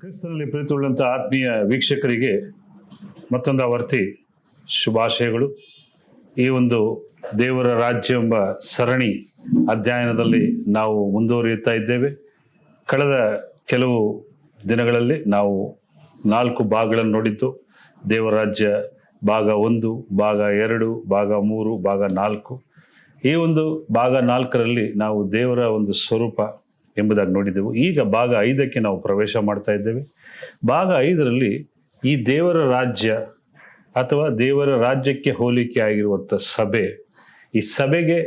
ಕ್ರಿಸ್ತನಲ್ಲಿ ಪ್ರೀತಿಯುಳ್ಳಂಥ ಆತ್ಮೀಯ ವೀಕ್ಷಕರಿಗೆ ಮತ್ತೊಂದು ಆವರ್ತಿ ಶುಭಾಶಯಗಳು. ಈ ಒಂದು ದೇವರ ರಾಜ್ಯ ಎಂಬ ಸರಣಿ ಅಧ್ಯಯನದಲ್ಲಿ ನಾವು ಮುಂದುವರಿಯುತ್ತಾ ಇದ್ದೇವೆ. ಕಳೆದ ಕೆಲವು ದಿನಗಳಲ್ಲಿ ನಾವು 4 ಭಾಗಗಳನ್ನು ನೋಡಿದ್ದು. ದೇವರ ರಾಜ್ಯ ಭಾಗ 1, ಭಾಗ 2, ಭಾಗ 3, ಭಾಗ 4. ಈ ಒಂದು ಭಾಗ 4ರಲ್ಲಿ ನಾವು ದೇವರ ಒಂದು ಸ್ವರೂಪ ಎಂಬುದಾಗಿ ನೋಡಿದ್ದೆವು. ಈಗ ಭಾಗ 5ಕ್ಕೆ ನಾವು ಪ್ರವೇಶ ಮಾಡ್ತಾ ಇದ್ದೇವೆ. ಭಾಗ 5ರಲ್ಲಿ ಈ ದೇವರ ರಾಜ್ಯ ಅಥವಾ ದೇವರ ರಾಜ್ಯಕ್ಕೆ ಹೋಲಿಕೆ ಆಗಿರುವಂಥ ಸಭೆ, ಈ ಸಭೆಗೆ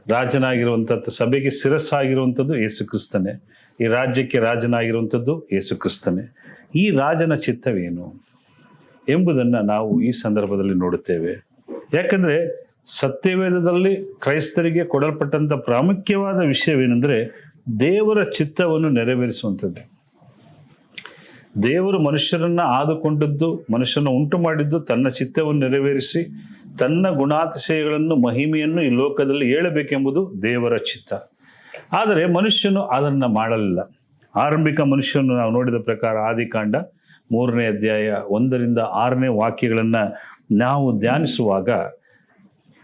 ರಾಜನಾಗಿರುವಂಥದ್ದು, ಸಭೆಗೆ ಶಿರಸ್ಸಾಗಿರುವಂಥದ್ದು ಯೇಸು ಕ್ರಿಸ್ತನೇ, ಈ ರಾಜ್ಯಕ್ಕೆ ರಾಜನಾಗಿರುವಂಥದ್ದು ಯೇಸು ಕ್ರಿಸ್ತನೇ. ಈ ರಾಜನ ಚಿತ್ತವೇನು ಎಂಬುದನ್ನು ನಾವು ಈ ಸಂದರ್ಭದಲ್ಲಿ ನೋಡುತ್ತೇವೆ. ಯಾಕಂದರೆ ಸತ್ಯವೇದದಲ್ಲಿ ಕ್ರೈಸ್ತರಿಗೆ ಕೊಡಲ್ಪಟ್ಟಂಥ ಪ್ರಾಮುಖ್ಯವಾದ ವಿಷಯವೇನೆಂದರೆ ದೇವರ ಚಿತ್ತವನ್ನು ನೆರವೇರಿಸುವಂಥದ್ದು. ದೇವರು ಮನುಷ್ಯರನ್ನು ಆದುಕೊಂಡದ್ದು, ಮನುಷ್ಯನ ಉಂಟು ಮಾಡಿದ್ದು ತನ್ನ ಚಿತ್ತವನ್ನು ನೆರವೇರಿಸಿ ತನ್ನ ಗುಣಾತಿಶಯಗಳನ್ನು, ಮಹಿಮೆಯನ್ನು ಈ ಲೋಕದಲ್ಲಿ ಹೇಳಬೇಕೆಂಬುದು ದೇವರ ಚಿತ್ತ. ಆದರೆ ಮನುಷ್ಯನು ಅದನ್ನು ಮಾಡಲಿಲ್ಲ. ಆರಂಭಿಕ ಮನುಷ್ಯನು ನಾವು ನೋಡಿದ ಪ್ರಕಾರ ಆದಿಕಾಂಡ 3ನೇ ಅಧ್ಯಾಯ 1ರಿಂದ 6ನೇ ವಾಕ್ಯಗಳನ್ನು ನಾವು ಧ್ಯಾನಿಸುವಾಗ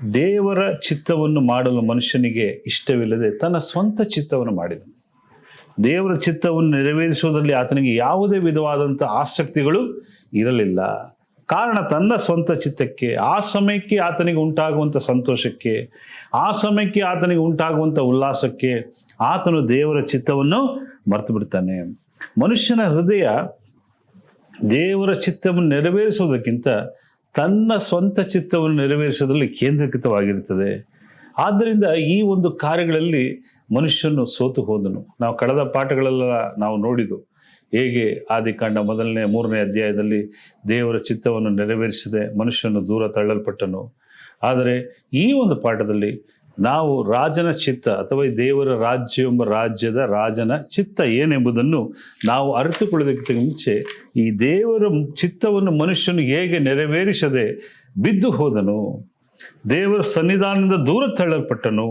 ದೇವರ ಚಿತ್ತವನ್ನು ಮಾಡಲು ಮನುಷ್ಯನಿಗೆ ಇಷ್ಟವಿಲ್ಲದೆ ತನ್ನ ಸ್ವಂತ ಚಿತ್ತವನ್ನು ಮಾಡಿದನು. ದೇವರ ಚಿತ್ತವನ್ನು ನೆರವೇರಿಸುವುದರಲ್ಲಿ ಆತನಿಗೆ ಯಾವುದೇ ವಿಧವಾದಂಥ ಆಸಕ್ತಿಗಳು ಇರಲಿಲ್ಲ. ಕಾರಣ ತನ್ನ ಸ್ವಂತ ಚಿತ್ತಕ್ಕೆ, ಆ ಸಮಯಕ್ಕೆ ಆತನಿಗೆ ಉಂಟಾಗುವಂಥ ಸಂತೋಷಕ್ಕೆ, ಆ ಸಮಯಕ್ಕೆ ಆತನಿಗೆ ಉಂಟಾಗುವಂಥ ಉಲ್ಲಾಸಕ್ಕೆ ಆತನು ದೇವರ ಚಿತ್ತವನ್ನು ಮರೆತು ಬಿಡ್ತಾನೆ. ಮನುಷ್ಯನ ಹೃದಯ ದೇವರ ಚಿತ್ತವನ್ನು ನೆರವೇರಿಸುವುದಕ್ಕಿಂತ ತನ್ನ ಸ್ವಂತ ಚಿತ್ತವನ್ನು ನೆರವೇರಿಸುವುದರಲ್ಲಿ ಕೇಂದ್ರೀಕೃತವಾಗಿರುತ್ತದೆ. ಆದ್ದರಿಂದ ಈ ಒಂದು ಕಾರ್ಯಗಳಲ್ಲಿ ಮನುಷ್ಯನು ಸೋತು ಹೋದನು. ನಾವು ಕಳೆದ ಪಾಠಗಳೆಲ್ಲ ನಾವು ನೋಡಿದ್ದು ಹೇಗೆ ಆದಿಕಾಂಡ 1ನೇ 3ನೇ ಅಧ್ಯಾಯದಲ್ಲಿ ದೇವರ ಚಿತ್ತವನ್ನು ನೆರವೇರಿಸದೆ ಮನುಷ್ಯನು ದೂರ ತಳ್ಳಲ್ಪಟ್ಟನು. ಆದರೆ ಈ ಒಂದು ಪಾಠದಲ್ಲಿ ನಾವು ರಾಜನ ಚಿತ್ತ ಅಥವಾ ಈ ದೇವರ ರಾಜ್ಯ ಎಂಬ ರಾಜ್ಯದ ರಾಜನ ಚಿತ್ತ ಏನೆಂಬುದನ್ನು ನಾವು ಅರಿತುಕೊಳ್ಳೋದಕ್ಕಿಂತ ಮುಂಚೆ ಈ ದೇವರ ಚಿತ್ತವನ್ನು ಮನುಷ್ಯನು ಹೇಗೆ ನೆರವೇರಿಸದೆ ಬಿದ್ದು ಹೋದನು, ದೇವರ ಸನ್ನಿಧಾನದಿಂದ ದೂರ ತಳ್ಳಲ್ಪಟ್ಟನು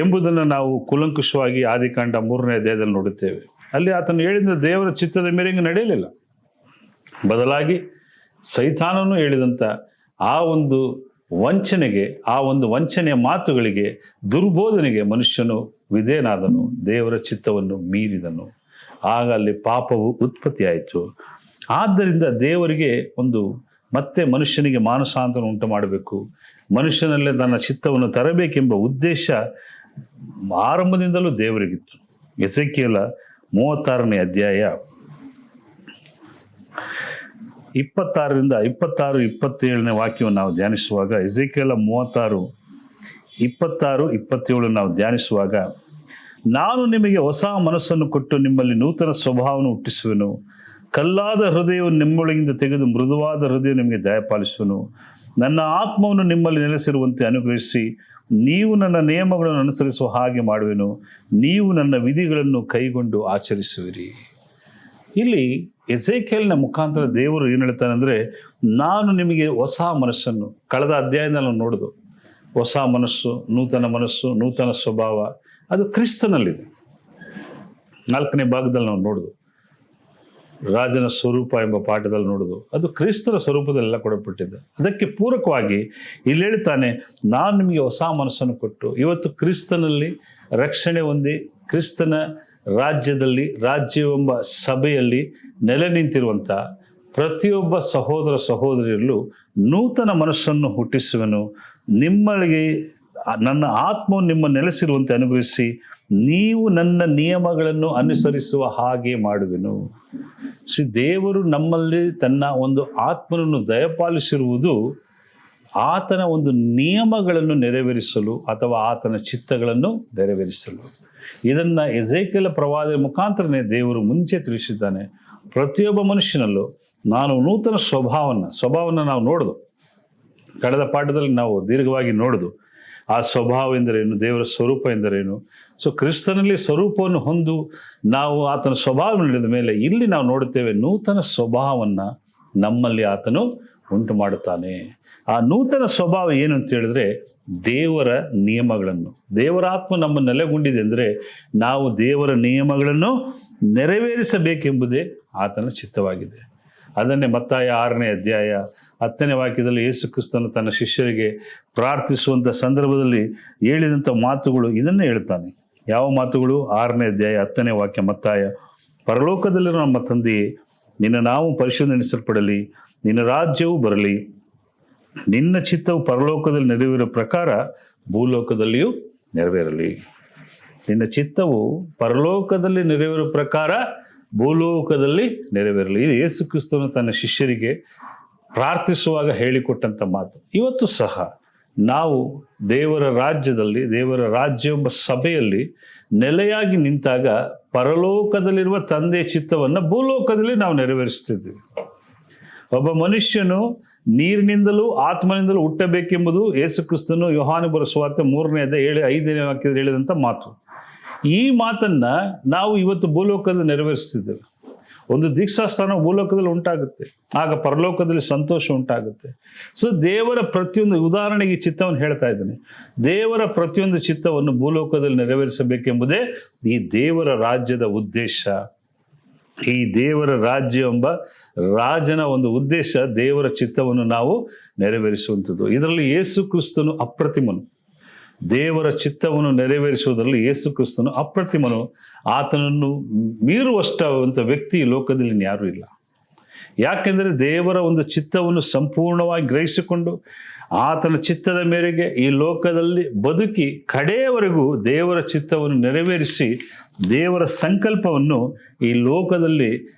ಎಂಬುದನ್ನು ನಾವು ಕೂಲಂಕುಷವಾಗಿ ಆದಿಕಾಂಡ 3ನೇ ಅಧ್ಯಾಯದಲ್ಲಿ ನೋಡುತ್ತೇವೆ. ಅಲ್ಲಿ ಆತನು ಹೇಳಿದ ದೇವರ ಚಿತ್ತದ ಮೇರೆಗೆ ನಡೆಯಲಿಲ್ಲ. ಬದಲಾಗಿ ಸೈತಾನನು ಹೇಳಿದಂಥ ಆ ಒಂದು ವಂಚನೆಗೆ, ಆ ಒಂದು ವಂಚನೆಯ ಮಾತುಗಳಿಗೆ, ದುರ್ಬೋಧನೆಗೆ ಮನುಷ್ಯನು ವಿಧೇಯನಾದನು, ದೇವರ ಚಿತ್ತವನ್ನು ಮೀರಿದನು. ಆಗ ಅಲ್ಲಿ ಪಾಪವು ಉತ್ಪತ್ತಿಯಾಯಿತು. ಆದ್ದರಿಂದ ದೇವರಿಗೆ ಮತ್ತೆ ಮನುಷ್ಯನಿಗೆ ಮಾನಸಾಂತರ ಉಂಟು ಮಾಡಬೇಕು, ಮನುಷ್ಯನಲ್ಲೇ ತನ್ನ ಚಿತ್ತವನ್ನು ತರಬೇಕೆಂಬ ಉದ್ದೇಶ ಆರಂಭದಿಂದಲೂ ದೇವರಿಗಿತ್ತು. ಎಸೆಕಿಯೇಲ 36ನೇ ಅಧ್ಯಾಯ 26ರಿಂದ 27ನೇ ವಾಕ್ಯವನ್ನು ನಾವು ಧ್ಯಾನಿಸುವಾಗ, ಎಸೆಕಿಯೇಲ 36, 26, 27 ನಾವು ಧ್ಯಾನಿಸುವಾಗ, ನಾನು ನಿಮಗೆ ಹೊಸ ಮನಸ್ಸನ್ನು ಕೊಟ್ಟು ನಿಮ್ಮಲ್ಲಿ ನೂತನ ಸ್ವಭಾವವನ್ನು ಹುಟ್ಟಿಸುವೆನು, ಕಲ್ಲಾದ ಹೃದಯವನ್ನು ನಿಮ್ಮೊಳಗಿಂದ ತೆಗೆದು ಮೃದುವಾದ ಹೃದಯ ನಿಮಗೆ ದಯಪಾಲಿಸುವನು, ನನ್ನ ಆತ್ಮವನ್ನು ನಿಮ್ಮಲ್ಲಿ ನೆಲೆಸಿರುವಂತೆ ಅನುಗ್ರಹಿಸಿ ನೀವು ನನ್ನ ನಿಯಮಗಳನ್ನು ಅನುಸರಿಸುವ ಹಾಗೆ ಮಾಡುವೆನು, ನೀವು ನನ್ನ ವಿಧಿಗಳನ್ನು ಕೈಗೊಂಡು ಆಚರಿಸುವಿರಿ. ಇಲ್ಲಿ ಎಸೆಕಿಯೇಲನ ಮುಖಾಂತರ ದೇವರು ಏನು ಹೇಳ್ತಾನೆ ಅಂದರೆ, ನಾನು ನಿಮಗೆ ಹೊಸ ಮನಸ್ಸನ್ನು, ಕಳೆದ ಅಧ್ಯಾಯದಲ್ಲಿ ನಾವು ನೋಡೋದು ಹೊಸ ಮನಸ್ಸು, ನೂತನ ಸ್ವಭಾವ, ಅದು ಕ್ರಿಸ್ತನಲ್ಲಿದೆ. 4ನೇ ಭಾಗದಲ್ಲಿ ನಾವು ನೋಡೋದು ರಾಜನ ಸ್ವರೂಪ ಎಂಬ ಪಾಠದಲ್ಲಿ ನೋಡೋದು, ಅದು ಕ್ರಿಸ್ತನ ಸ್ವರೂಪದಲ್ಲೆಲ್ಲ ಕೊಡಲ್ಪಟ್ಟಿದೆ. ಅದಕ್ಕೆ ಪೂರಕವಾಗಿ ಇಲ್ಲಿ ಹೇಳ್ತಾನೆ, ನಾನು ನಿಮಗೆ ಹೊಸ ಮನಸ್ಸನ್ನು ಕೊಟ್ಟು, ಇವತ್ತು ಕ್ರಿಸ್ತನಲ್ಲಿ ರಕ್ಷಣೆ ಹೊಂದಿ ಕ್ರಿಸ್ತನ ರಾಜ್ಯದಲ್ಲಿ, ರಾಜ್ಯವೆಂಬ ಸಭೆಯಲ್ಲಿ ನೆಲೆ ನಿಂತಿರುವಂಥ ಪ್ರತಿಯೊಬ್ಬ ಸಹೋದರ ಸಹೋದರಿಯರಲ್ಲೂ ನೂತನ ಮನಸ್ಸನ್ನು ಹುಟ್ಟಿಸುವೆನು, ನಿಮ್ಮಗಳಿಗೆ ನನ್ನ ಆತ್ಮವನ್ನು ನಿಮ್ಮ ನೆಲೆಸಿರುವಂತೆ ಅನುಗ್ರಹಿಸಿ ನೀವು ನನ್ನ ನಿಯಮಗಳನ್ನು ಅನುಸರಿಸುವ ಹಾಗೆ ಮಾಡುವೆನು. ದೇವರು ನಮ್ಮಲ್ಲಿ ತನ್ನ ಒಂದು ಆತ್ಮನನ್ನು ದಯಪಾಲಿಸಿರುವುದು ಆತನ ಒಂದು ನಿಯಮಗಳನ್ನು ನೆರವೇರಿಸಲು ಅಥವಾ ಆತನ ಚಿತ್ತಗಳನ್ನು ನೆರವೇರಿಸಲು. ಇದನ್ನು ಎಸೆಕಿಯೇಲ ಪ್ರವಾದಿಯ ಮುಖಾಂತರನೇ ದೇವರು ಮುಂಚೆ ತಿಳಿಸಿದ್ದಾನೆ. ಪ್ರತಿಯೊಬ್ಬ ಮನುಷ್ಯನಲ್ಲೂ ನಾನು ನೂತನ ಸ್ವಭಾವವನ್ನು ನಾವು ನೋಡೋದು, ಕಳೆದ ಪಾಠದಲ್ಲಿ ನಾವು ದೀರ್ಘವಾಗಿ ನೋಡೋದು. ಆ ಸ್ವಭಾವ ಎಂದರೇನು, ದೇವರ ಸ್ವರೂಪ ಎಂದರೇನು. ಕ್ರಿಸ್ತನಲ್ಲಿ ಸ್ವರೂಪವನ್ನು ಹೊಂದು ನಾವು ಆತನ ಸ್ವಭಾವ ನೀಡಿದ ಮೇಲೆ ಇಲ್ಲಿ ನಾವು ನೋಡುತ್ತೇವೆ ನೂತನ ಸ್ವಭಾವವನ್ನು ನಮ್ಮಲ್ಲಿ ಆತನು ಉಂಟು ಮಾಡುತ್ತಾನೆ. ಆ ನೂತನ ಸ್ವಭಾವ ಏನು ಅಂತ ಹೇಳಿದ್ರೆ ದೇವರ ನಿಯಮಗಳನ್ನು. ದೇವರ ಆತ್ಮ ನಮ್ಮ ನೆಲೆಗೊಂಡಿದೆ ಅಂದರೆ ನಾವು ದೇವರ ನಿಯಮಗಳನ್ನು ನೆರವೇರಿಸಬೇಕೆಂಬುದೇ ಆತನ ಚಿತ್ತವಾಗಿದೆ. ಅದನ್ನೇ ಮತ್ತಾಯ 6ನೇ ಅಧ್ಯಾಯ 10ನೇ ವಾಕ್ಯದಲ್ಲಿ ಯೇಸು ಕ್ರಿಸ್ತನು ತನ್ನ ಶಿಷ್ಯರಿಗೆ ಪ್ರಾರ್ಥಿಸುವಂಥ ಸಂದರ್ಭದಲ್ಲಿ ಹೇಳಿದಂಥ ಮಾತುಗಳು ಇದನ್ನೇ ಹೇಳ್ತಾನೆ. ಯಾವ ಮಾತುಗಳು? 6ನೇ ಅಧ್ಯಾಯ 10ನೇ ವಾಕ್ಯ ಮತ್ತಾಯ. ಪರಲೋಕದಲ್ಲಿರೋ ನಮ್ಮ ತಂದೆಯೇ, ನಿನ್ನ ನಾವು ಪರಿಶುದ್ಧನೆನಿಸಲ್ಪಡಲಿ, ನಿನ್ನ ರಾಜ್ಯವು ಬರಲಿ, ನಿನ್ನ ಚಿತ್ತವು ಪರಲೋಕದಲ್ಲಿ ನೆರವೇರೋ ಪ್ರಕಾರ ಭೂಲೋಕದಲ್ಲಿಯೂ ನೆರವೇರಲಿ. ನಿನ್ನ ಚಿತ್ತವು ಪರಲೋಕದಲ್ಲಿ ನೆರವೇರೋ ಪ್ರಕಾರ ಭೂಲೋಕದಲ್ಲಿ ನೆರವೇರಲಿ. ಇದು ಯೇಸು ಕ್ರಿಸ್ತನು ತನ್ನ ಶಿಷ್ಯರಿಗೆ ಪ್ರಾರ್ಥಿಸುವಾಗ ಹೇಳಿಕೊಟ್ಟಂಥ ಮಾತು. ಇವತ್ತು ಸಹ ನಾವು ದೇವರ ರಾಜ್ಯದಲ್ಲಿ, ದೇವರ ರಾಜ್ಯ ಎಂಬ ಸಭೆಯಲ್ಲಿ ನೆಲೆಯಾಗಿ ನಿಂತಾಗ ಪರಲೋಕದಲ್ಲಿರುವ ತಂದೆಯ ಚಿತ್ತವನ್ನು ಭೂಲೋಕದಲ್ಲಿ ನಾವು ನೆರವೇರಿಸ್ತಿದ್ದೀವಿ. ಒಬ್ಬ ಮನುಷ್ಯನು ನೀರಿನಿಂದಲೂ ಆತ್ಮನಿಂದಲೂ ಹುಟ್ಟಬೇಕೆಂಬುದು ಯೇಸು ಕ್ರಿಸ್ತನು ಯೋಹಾನ ಬರೆದ ಸುವಾರ್ತೆ 3ನೇ ಅಧ್ಯಾಯ 5ನೇ ವಾಕ್ಯದಲ್ಲಿ ಹೇಳಿದಂಥ ಮಾತು. ಈ ಮಾತನ್ನು ನಾವು ಇವತ್ತು ಭೂಲೋಕದಲ್ಲಿ ನೆರವೇರಿಸ್ತಿದ್ದೇವೆ. ಒಂದು ದೀಕ್ಷಾಸ್ಥಾನ ಭೂಲೋಕದಲ್ಲಿ ಉಂಟಾಗುತ್ತೆ, ಆಗ ಪರಲೋಕದಲ್ಲಿ ಸಂತೋಷ ಉಂಟಾಗುತ್ತೆ. ಸೊ ದೇವರ ಪ್ರತಿಯೊಂದು, ಉದಾಹರಣೆಗೆ ಈ ಚಿತ್ತವನ್ನು ಹೇಳ್ತಾ ಇದ್ದೇನೆ, ದೇವರ ಪ್ರತಿಯೊಂದು ಚಿತ್ತವನ್ನು ಭೂಲೋಕದಲ್ಲಿ ನೆರವೇರಿಸಬೇಕೆಂಬುದೇ ಈ ದೇವರ ರಾಜ್ಯದ ಉದ್ದೇಶ. ಈ ದೇವರ ರಾಜ್ಯ ಎಂಬ ರಾಜನ ಒಂದು ಉದ್ದೇಶ ದೇವರ ಚಿತ್ತವನ್ನು ನಾವು ನೆರವೇರಿಸುವಂಥದ್ದು. ಇದರಲ್ಲಿ ಯೇಸು ಕ್ರಿಸ್ತನು ಅಪ್ರತಿಮನು. ದೇವರ ಚಿತ್ತವನ್ನು ನೆರವೇರಿಸುವುದರಲ್ಲಿ ಯೇಸು ಕ್ರಿಸ್ತನು ಅಪ್ರತಿಮನು. ಆತನನ್ನು ಮೀರುವಷ್ಟಂಥ ವ್ಯಕ್ತಿ ಲೋಕದಲ್ಲಿ ಯಾರೂ ಇಲ್ಲ. ಯಾಕೆಂದರೆ ದೇವರ ಒಂದು ಚಿತ್ತವನ್ನು ಸಂಪೂರ್ಣವಾಗಿ ಗ್ರಹಿಸಿಕೊಂಡು ಆತನ ಚಿತ್ತದ ಮೇರೆಗೆ ಈ ಲೋಕದಲ್ಲಿ ಬದುಕಿ ಕಡೆಯವರೆಗೂ ದೇವರ ಚಿತ್ತವನ್ನು ನೆರವೇರಿಸಿ ದೇವರ ಸಂಕಲ್ಪವನ್ನು ಈ ಲೋಕದಲ್ಲಿ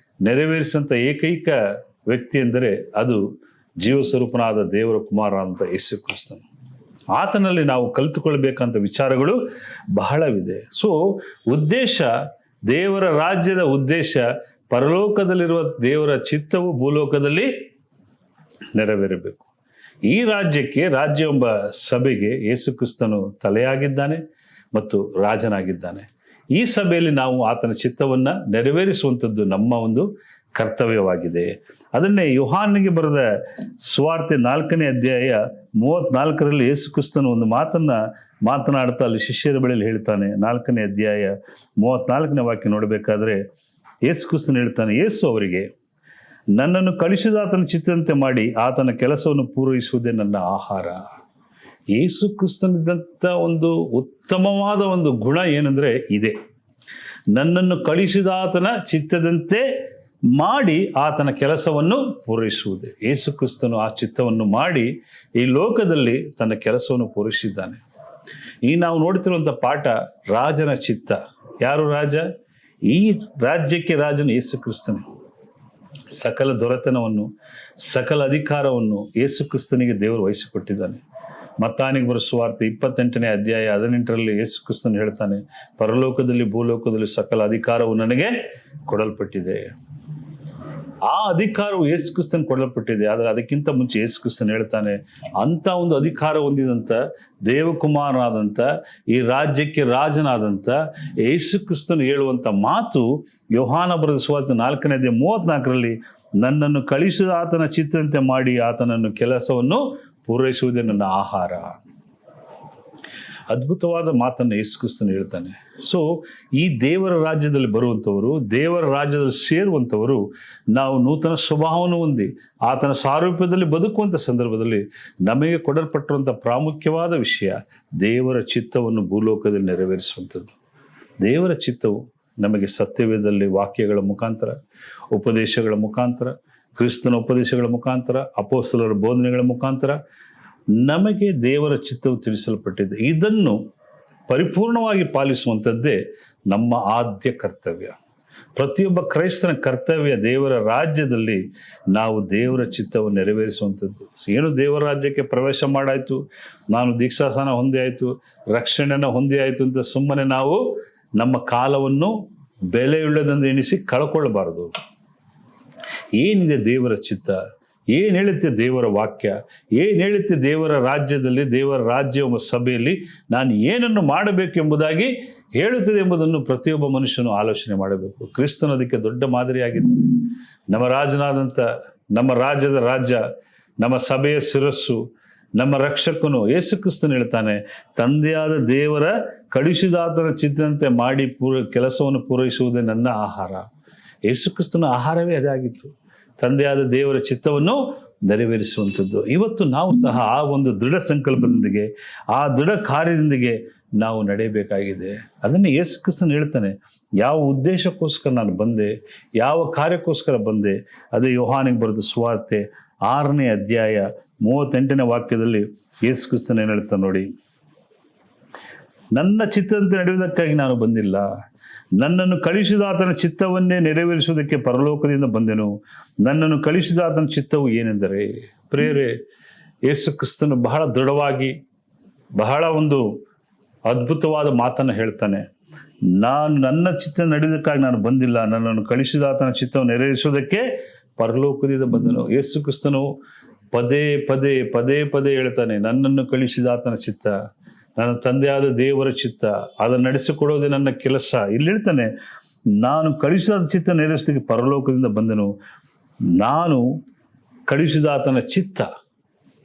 ನೆರವೇರಿಸಿದಂಥ ಏಕೈಕ ವ್ಯಕ್ತಿ ಎಂದರೆ ಅದು ಜೀವಸ್ವರೂಪನಾದ ದೇವರ ಕುಮಾರ ಅಂತ ಯೇಸು ಕ್ರಿಸ್ತನು. ಆತನಲ್ಲಿ ನಾವು ಕಲಿತುಕೊಳ್ಬೇಕಂತ ವಿಚಾರಗಳು ಬಹಳವಿದೆ. ಸೊ ಉದ್ದೇಶ, ದೇವರ ರಾಜ್ಯದ ಉದ್ದೇಶ, ಪರಲೋಕದಲ್ಲಿರುವ ದೇವರ ಚಿತ್ತವು ಭೂಲೋಕದಲ್ಲಿ ನೆರವೇರಬೇಕು. ಈ ರಾಜ್ಯಕ್ಕೆ, ರಾಜ್ಯ ಎಂಬ ಸಭೆಗೆ ಯೇಸು ಕ್ರಿಸ್ತನು ತಲೆಯಾಗಿದ್ದಾನೆ ಮತ್ತು ರಾಜನಾಗಿದ್ದಾನೆ. ಈ ಸಭೆಯಲ್ಲಿ ನಾವು ಆತನ ಚಿತ್ತವನ್ನು ನೆರವೇರಿಸುವಂಥದ್ದು ನಮ್ಮ ಒಂದು ಕರ್ತವ್ಯವಾಗಿದೆ. ಅದನ್ನೇ ಯೋಹಾನನಿಗೆ ಬರೆದ ಸುವಾರ್ತೆ 4ನೇ ಅಧ್ಯಾಯ 34ರಲ್ಲಿ ಯೇಸು ಕ್ರಿಸ್ತನು ಒಂದು ಮಾತನ್ನು ಮಾತನಾಡ್ತಾ ಅಲ್ಲಿ ಶಿಷ್ಯರ ಬಳಿಯಲ್ಲಿ ಹೇಳ್ತಾನೆ. 4ನೇ ಅಧ್ಯಾಯ 34ನೇ ವಾಕ್ಯ ನೋಡಬೇಕಾದ್ರೆ ಯೇಸು ಕ್ರಿಸ್ತನು ಹೇಳ್ತಾನೆ, ಯೇಸು ಅವರಿಗೆ, ನನ್ನನ್ನು ಕಳಿಸಿದ ಆತನ ಚಿತ್ತದಂತೆ ಮಾಡಿ ಆತನ ಕೆಲಸವನ್ನು ಪೂರೈಸುವುದೇ ನನ್ನ ಆಹಾರ. ಯೇಸು ಕ್ರಿಸ್ತನಿದ್ದಂಥ ಒಂದು ಉತ್ತಮವಾದ ಒಂದು ಗುಣ ಏನೆಂದರೆ ಇದೆ, ನನ್ನನ್ನು ಕಳಿಸಿದ ಆತನ ಚಿತ್ತದಂತೆ ಮಾಡಿ ಆತನ ಕೆಲಸವನ್ನು ಪೂರೈಸುವುದೇ. ಯೇಸು ಕ್ರಿಸ್ತನು ಆ ಚಿತ್ತವನ್ನು ಮಾಡಿ ಈ ಲೋಕದಲ್ಲಿ ತನ್ನ ಕೆಲಸವನ್ನು ಪೂರೈಸಿದ್ದಾನೆ. ಈ ನಾವು ನೋಡ್ತಿರುವಂಥ ಪಾಠ ರಾಜನ ಚಿತ್ತ. ಯಾರು ರಾಜ? ಈ ರಾಜ್ಯಕ್ಕೆ ರಾಜನು ಯೇಸು ಕ್ರಿಸ್ತನೇ. ಸಕಲ ದೊರೆತನವನ್ನು, ಸಕಲ ಅಧಿಕಾರವನ್ನು ಯೇಸು ಕ್ರಿಸ್ತನಿಗೆ ದೇವರು ವಹಿಸಿಕೊಟ್ಟಿದ್ದಾನೆ. ಮತ್ತಾಯನಿಗೆ ಬರೆದ ಸುವಾರ್ತೆ 28ನೇ ಅಧ್ಯಾಯ 18ರಲ್ಲಿ ಯೇಸು ಕ್ರಿಸ್ತನು ಹೇಳ್ತಾನೆ, ಪರಲೋಕದಲ್ಲಿ ಭೂಲೋಕದಲ್ಲಿ ಸಕಲ ಅಧಿಕಾರವು ನನಗೆ ಕೊಡಲ್ಪಟ್ಟಿದೆ. ಆ ಅಧಿಕಾರವು ಯೇಸು ಕ್ರಿಸ್ತನ್ ಕೊಡಲ್ಪಟ್ಟಿದೆ. ಆದರೆ ಅದಕ್ಕಿಂತ ಮುಂಚೆ ಯೇಸು ಕ್ರಿಸ್ತನ್ ಹೇಳ್ತಾನೆ, ಅಂಥ ಒಂದು ಅಧಿಕಾರ ಹೊಂದಿದಂಥ ದೇವಕುಮಾರನಾದಂಥ ಈ ರಾಜ್ಯಕ್ಕೆ ರಾಜನಾದಂಥ ಯೇಸು ಕ್ರಿಸ್ತನು ಹೇಳುವಂಥ ಮಾತು ಯೋಹಾನ ಬರೆದ ಸುವಾರ್ತೆ 4ನೇ ಅಧ್ಯಾಯ 34ರಲ್ಲಿ, ನನ್ನನ್ನು ಕಳಿಸಿದ ಆತನ ಚಿತ್ತದಂತೆ ಮಾಡಿ ಆತನನ್ನು ಕೆಲಸವನ್ನು ಪೂರೈಸುವುದೇ ನನ್ನ ಆಹಾರ. ಅದ್ಭುತವಾದ ಮಾತನ್ನು ಯೇಸು ಕ್ರಿಸ್ತನು ಹೇಳ್ತಾನೆ. ಸೊ ಈ ದೇವರ ರಾಜ್ಯದಲ್ಲಿ ಬರುವಂಥವರು, ದೇವರ ರಾಜ್ಯದಲ್ಲಿ ಸೇರುವಂಥವರು, ನಾವು ನೂತನ ಸ್ವಭಾವವನ್ನು ಹೊಂದಿ ಆತನ ಸಾರೂಪ್ಯದಲ್ಲಿ ಬದುಕುವಂಥ ಸಂದರ್ಭದಲ್ಲಿ ನಮಗೆ ಕೊಡಲ್ಪಟ್ಟಿರುವಂಥ ಪ್ರಾಮುಖ್ಯವಾದ ವಿಷಯ ದೇವರ ಚಿತ್ತವನ್ನು ಭೂಲೋಕದಲ್ಲಿ ನೆರವೇರಿಸುವಂಥದ್ದು. ದೇವರ ಚಿತ್ತವು ನಮಗೆ ಸತ್ಯವೇದದಲ್ಲಿ ವಾಕ್ಯಗಳ ಮುಖಾಂತರ, ಉಪದೇಶಗಳ ಮುಖಾಂತರ, ಕ್ರಿಸ್ತನ ಉಪದೇಶಗಳ ಮುಖಾಂತರ, ಅಪೊಸ್ತಲರ ಬೋಧನೆಗಳ ಮುಖಾಂತರ ನಮಗೆ ದೇವರ ಚಿತ್ತವು ತಿಳಿಸಲ್ಪಟ್ಟಿದೆ. ಇದನ್ನು ಪರಿಪೂರ್ಣವಾಗಿ ಪಾಲಿಸುವಂಥದ್ದೇ ನಮ್ಮ ಆದ್ಯ ಕರ್ತವ್ಯ. ಪ್ರತಿಯೊಬ್ಬ ಕ್ರೈಸ್ತನ ಕರ್ತವ್ಯ ದೇವರ ರಾಜ್ಯದಲ್ಲಿ ನಾವು ದೇವರ ಚಿತ್ತವನ್ನು ನೆರವೇರಿಸುವಂಥದ್ದು. ಏನು ದೇವರ ರಾಜ್ಯಕ್ಕೆ ಪ್ರವೇಶ ಮಾಡಾಯಿತು, ನಾನು ದೀಕ್ಷಾಸನ ಹೊಂದಿ ಆಯಿತು, ರಕ್ಷಣೆಯನ್ನು ಹೊಂದಿ ಆಯಿತು ಅಂತ ಸುಮ್ಮನೆ ನಾವು ನಮ್ಮ ಕಾಲವನ್ನು ಬೆಲೆಯುಳ್ಳದೆಂದು ಎಣಿಸಿ ಕಳ್ಕೊಳ್ಬಾರ್ದು. ಏನಿದೆ ದೇವರ ಚಿತ್ತ, ಏನು ಹೇಳುತ್ತೆ ದೇವರ ವಾಕ್ಯ, ಏನು ಹೇಳುತ್ತೆ ದೇವರ ರಾಜ್ಯದಲ್ಲಿ, ದೇವರ ರಾಜ್ಯ ಎಂಬ ಸಭೆಯಲ್ಲಿ ನಾನು ಏನನ್ನು ಮಾಡಬೇಕೆಂಬುದಾಗಿ ಹೇಳುತ್ತದೆ ಎಂಬುದನ್ನು ಪ್ರತಿಯೊಬ್ಬ ಮನುಷ್ಯನು ಆಲೋಚನೆ ಮಾಡಬೇಕು. ಕ್ರಿಸ್ತನು ಅದಕ್ಕೆ ದೊಡ್ಡ ಮಾದರಿಯಾಗಿದ್ದಾನೆ. ನಮ್ಮ ರಾಜನಾದಂಥ, ನಮ್ಮ ರಾಜ್ಯದ ರಾಜ್ಯ, ನಮ್ಮ ಸಭೆಯ ಶಿರಸ್ಸು, ನಮ್ಮ ರಕ್ಷಕನು ಯೇಸು ಕ್ರಿಸ್ತನು ಹೇಳ್ತಾನೆ, ತಂದೆಯಾದ ದೇವರ ಕಳುಹಿಸಿದಾತನ ಚಿತ್ತದಂತೆ ಮಾಡಿ ಕೆಲಸವನ್ನು ಪೂರೈಸುವುದೇ ನನ್ನ ಆಹಾರ. ಯೇಸು ಕ್ರಿಸ್ತನ ಆಹಾರವೇ ಅದಾಗಿತ್ತು, ತಂದೆಯಾದ ದೇವರ ಚಿತ್ತವನ್ನು ನೆರವೇರಿಸುವಂಥದ್ದು. ಇವತ್ತು ನಾವು ಸಹ ಆ ಒಂದು ದೃಢ ಸಂಕಲ್ಪದೊಂದಿಗೆ, ಆ ದೃಢ ಕಾರ್ಯದೊಂದಿಗೆ ನಾವು ನಡೆಯಬೇಕಾಗಿದೆ. ಅದನ್ನು ಯೇಸು ಕ್ರಿಸ್ತನು ಹೇಳ್ತಾನೆ, ಯಾವ ಉದ್ದೇಶಕ್ಕೋಸ್ಕರ ನಾನು ಬಂದೆ, ಯಾವ ಕಾರ್ಯಕ್ಕೋಸ್ಕರ ಬಂದೆ. ಅದೇ ಯೋಹಾನಿಗೆ ಬರೆದ ಸುವಾರ್ತೆ 6ನೇ ಅಧ್ಯಾಯ 38ನೇ ವಾಕ್ಯದಲ್ಲಿ ಯೇಸು ಕ್ರಿಸ್ತನು ಏನು ಹೇಳ್ತಾನೆ ನೋಡಿ, ನನ್ನ ಚಿತ್ತದಂತೆ ನಡೆಯುವುದಕ್ಕಾಗಿ ನಾನು ಬಂದಿಲ್ಲ, ನನ್ನನ್ನು ಕಳುಹಿಸಿದ ಆತನ ಚಿತ್ತವನ್ನೇ ನೆರವೇರಿಸುವುದಕ್ಕೆ ಪರಲೋಕದಿಂದ ಬಂದೆನು. ನನ್ನನ್ನು ಕಳುಹಿಸಿದ ಆತನ ಚಿತ್ತವು ಏನೆಂದರೆ, ಪ್ರಿಯರೇ, ಯೇಸು ಕ್ರಿಸ್ತನು ಬಹಳ ದೃಢವಾಗಿ, ಬಹಳ ಒಂದು ಅದ್ಭುತವಾದ ಮಾತನ್ನು ಹೇಳ್ತಾನೆ. ನಾನು ನನ್ನ ಚಿತ್ತ ನಡೆಯುವುದಕ್ಕಾಗಿ ನಾನು ಬಂದಿಲ್ಲ, ನನ್ನನ್ನು ಕಳುಹಿಸಿದ ಆತನ ಚಿತ್ತವನ್ನು ನೆರವೇರಿಸುವುದಕ್ಕೆ ಪರಲೋಕದಿಂದ ಬಂದನು. ಯೇಸು ಕ್ರಿಸ್ತನು ಪದೇ ಪದೇ ಪದೇ ಪದೇ ಹೇಳ್ತಾನೆ, ನನ್ನನ್ನು ಕಳುಹಿಸಿದ ಆತನ ಚಿತ್ತ, ನನ್ನ ತಂದೆಯಾದ ದೇವರ ಚಿತ್ತ, ಅದನ್ನು ನಡೆಸಿಕೊಡೋದೇ ನನ್ನ ಕೆಲಸ. ಇಲ್ಲಿ ಹೇಳ್ತಾನೆ, ನಾನು ಕಳುಹಿಸಿದ ಚಿತ್ತ ನೆರವೇರಿಸೋದಕ್ಕೆ ಪರಲೋಕದಿಂದ ಬಂದೆನು, ನಾನು ಕಳುಹಿಸಿದ ಆತನ ಚಿತ್ತ.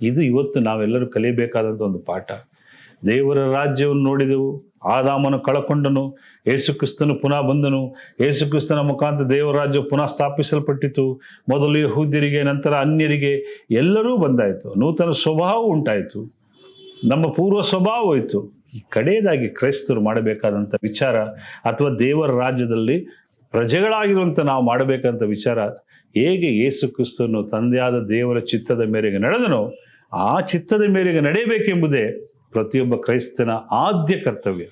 ಇದು ಇವತ್ತು ನಾವೆಲ್ಲರೂ ಕಲಿಯಬೇಕಾದಂಥ ಒಂದು ಪಾಠ. ದೇವರ ರಾಜ್ಯವನ್ನು ನೋಡಿದೆವು, ಆದಾಮನು ಕಳಕೊಂಡನು, ಯೇಸು ಕ್ರಿಸ್ತನು ಪುನಃ ಬಂದನು. ಯೇಸು ಕ್ರಿಸ್ತನ ಮುಖಾಂತರ ದೇವರ ರಾಜ್ಯ ಪುನಃ ಸ್ಥಾಪಿಸಲ್ಪಟ್ಟಿತು. ಮೊದಲು ಯಹೂದ್ಯರಿಗೆ, ನಂತರ ಅನ್ಯರಿಗೆ ಎಲ್ಲರೂ ಬಂದಾಯಿತು. ನೂತನ ಸ್ವಭಾವ ಉಂಟಾಯಿತು, ನಮ್ಮ ಪೂರ್ವ ಸ್ವಭಾವ ಹೋಯಿತು. ಈ ಕಡೆಯದಾಗಿ ಕ್ರೈಸ್ತರು ಮಾಡಬೇಕಾದಂಥ ವಿಚಾರ, ಅಥವಾ ದೇವರ ರಾಜ್ಯದಲ್ಲಿ ಪ್ರಜೆಗಳಾಗಿರುವಂಥ ನಾವು ಮಾಡಬೇಕಂತ ವಿಚಾರ, ಹೇಗೆ ಯೇಸು ಕ್ರಿಸ್ತನು ತಂದೆಯಾದ ದೇವರ ಚಿತ್ತದ ಮೇರೆಗೆ ನಡೆದನೋ ಆ ಚಿತ್ತದ ಮೇರೆಗೆ ನಡೆಯಬೇಕೆಂಬುದೇ ಪ್ರತಿಯೊಬ್ಬ ಕ್ರೈಸ್ತನ ಆದ್ಯ ಕರ್ತವ್ಯ.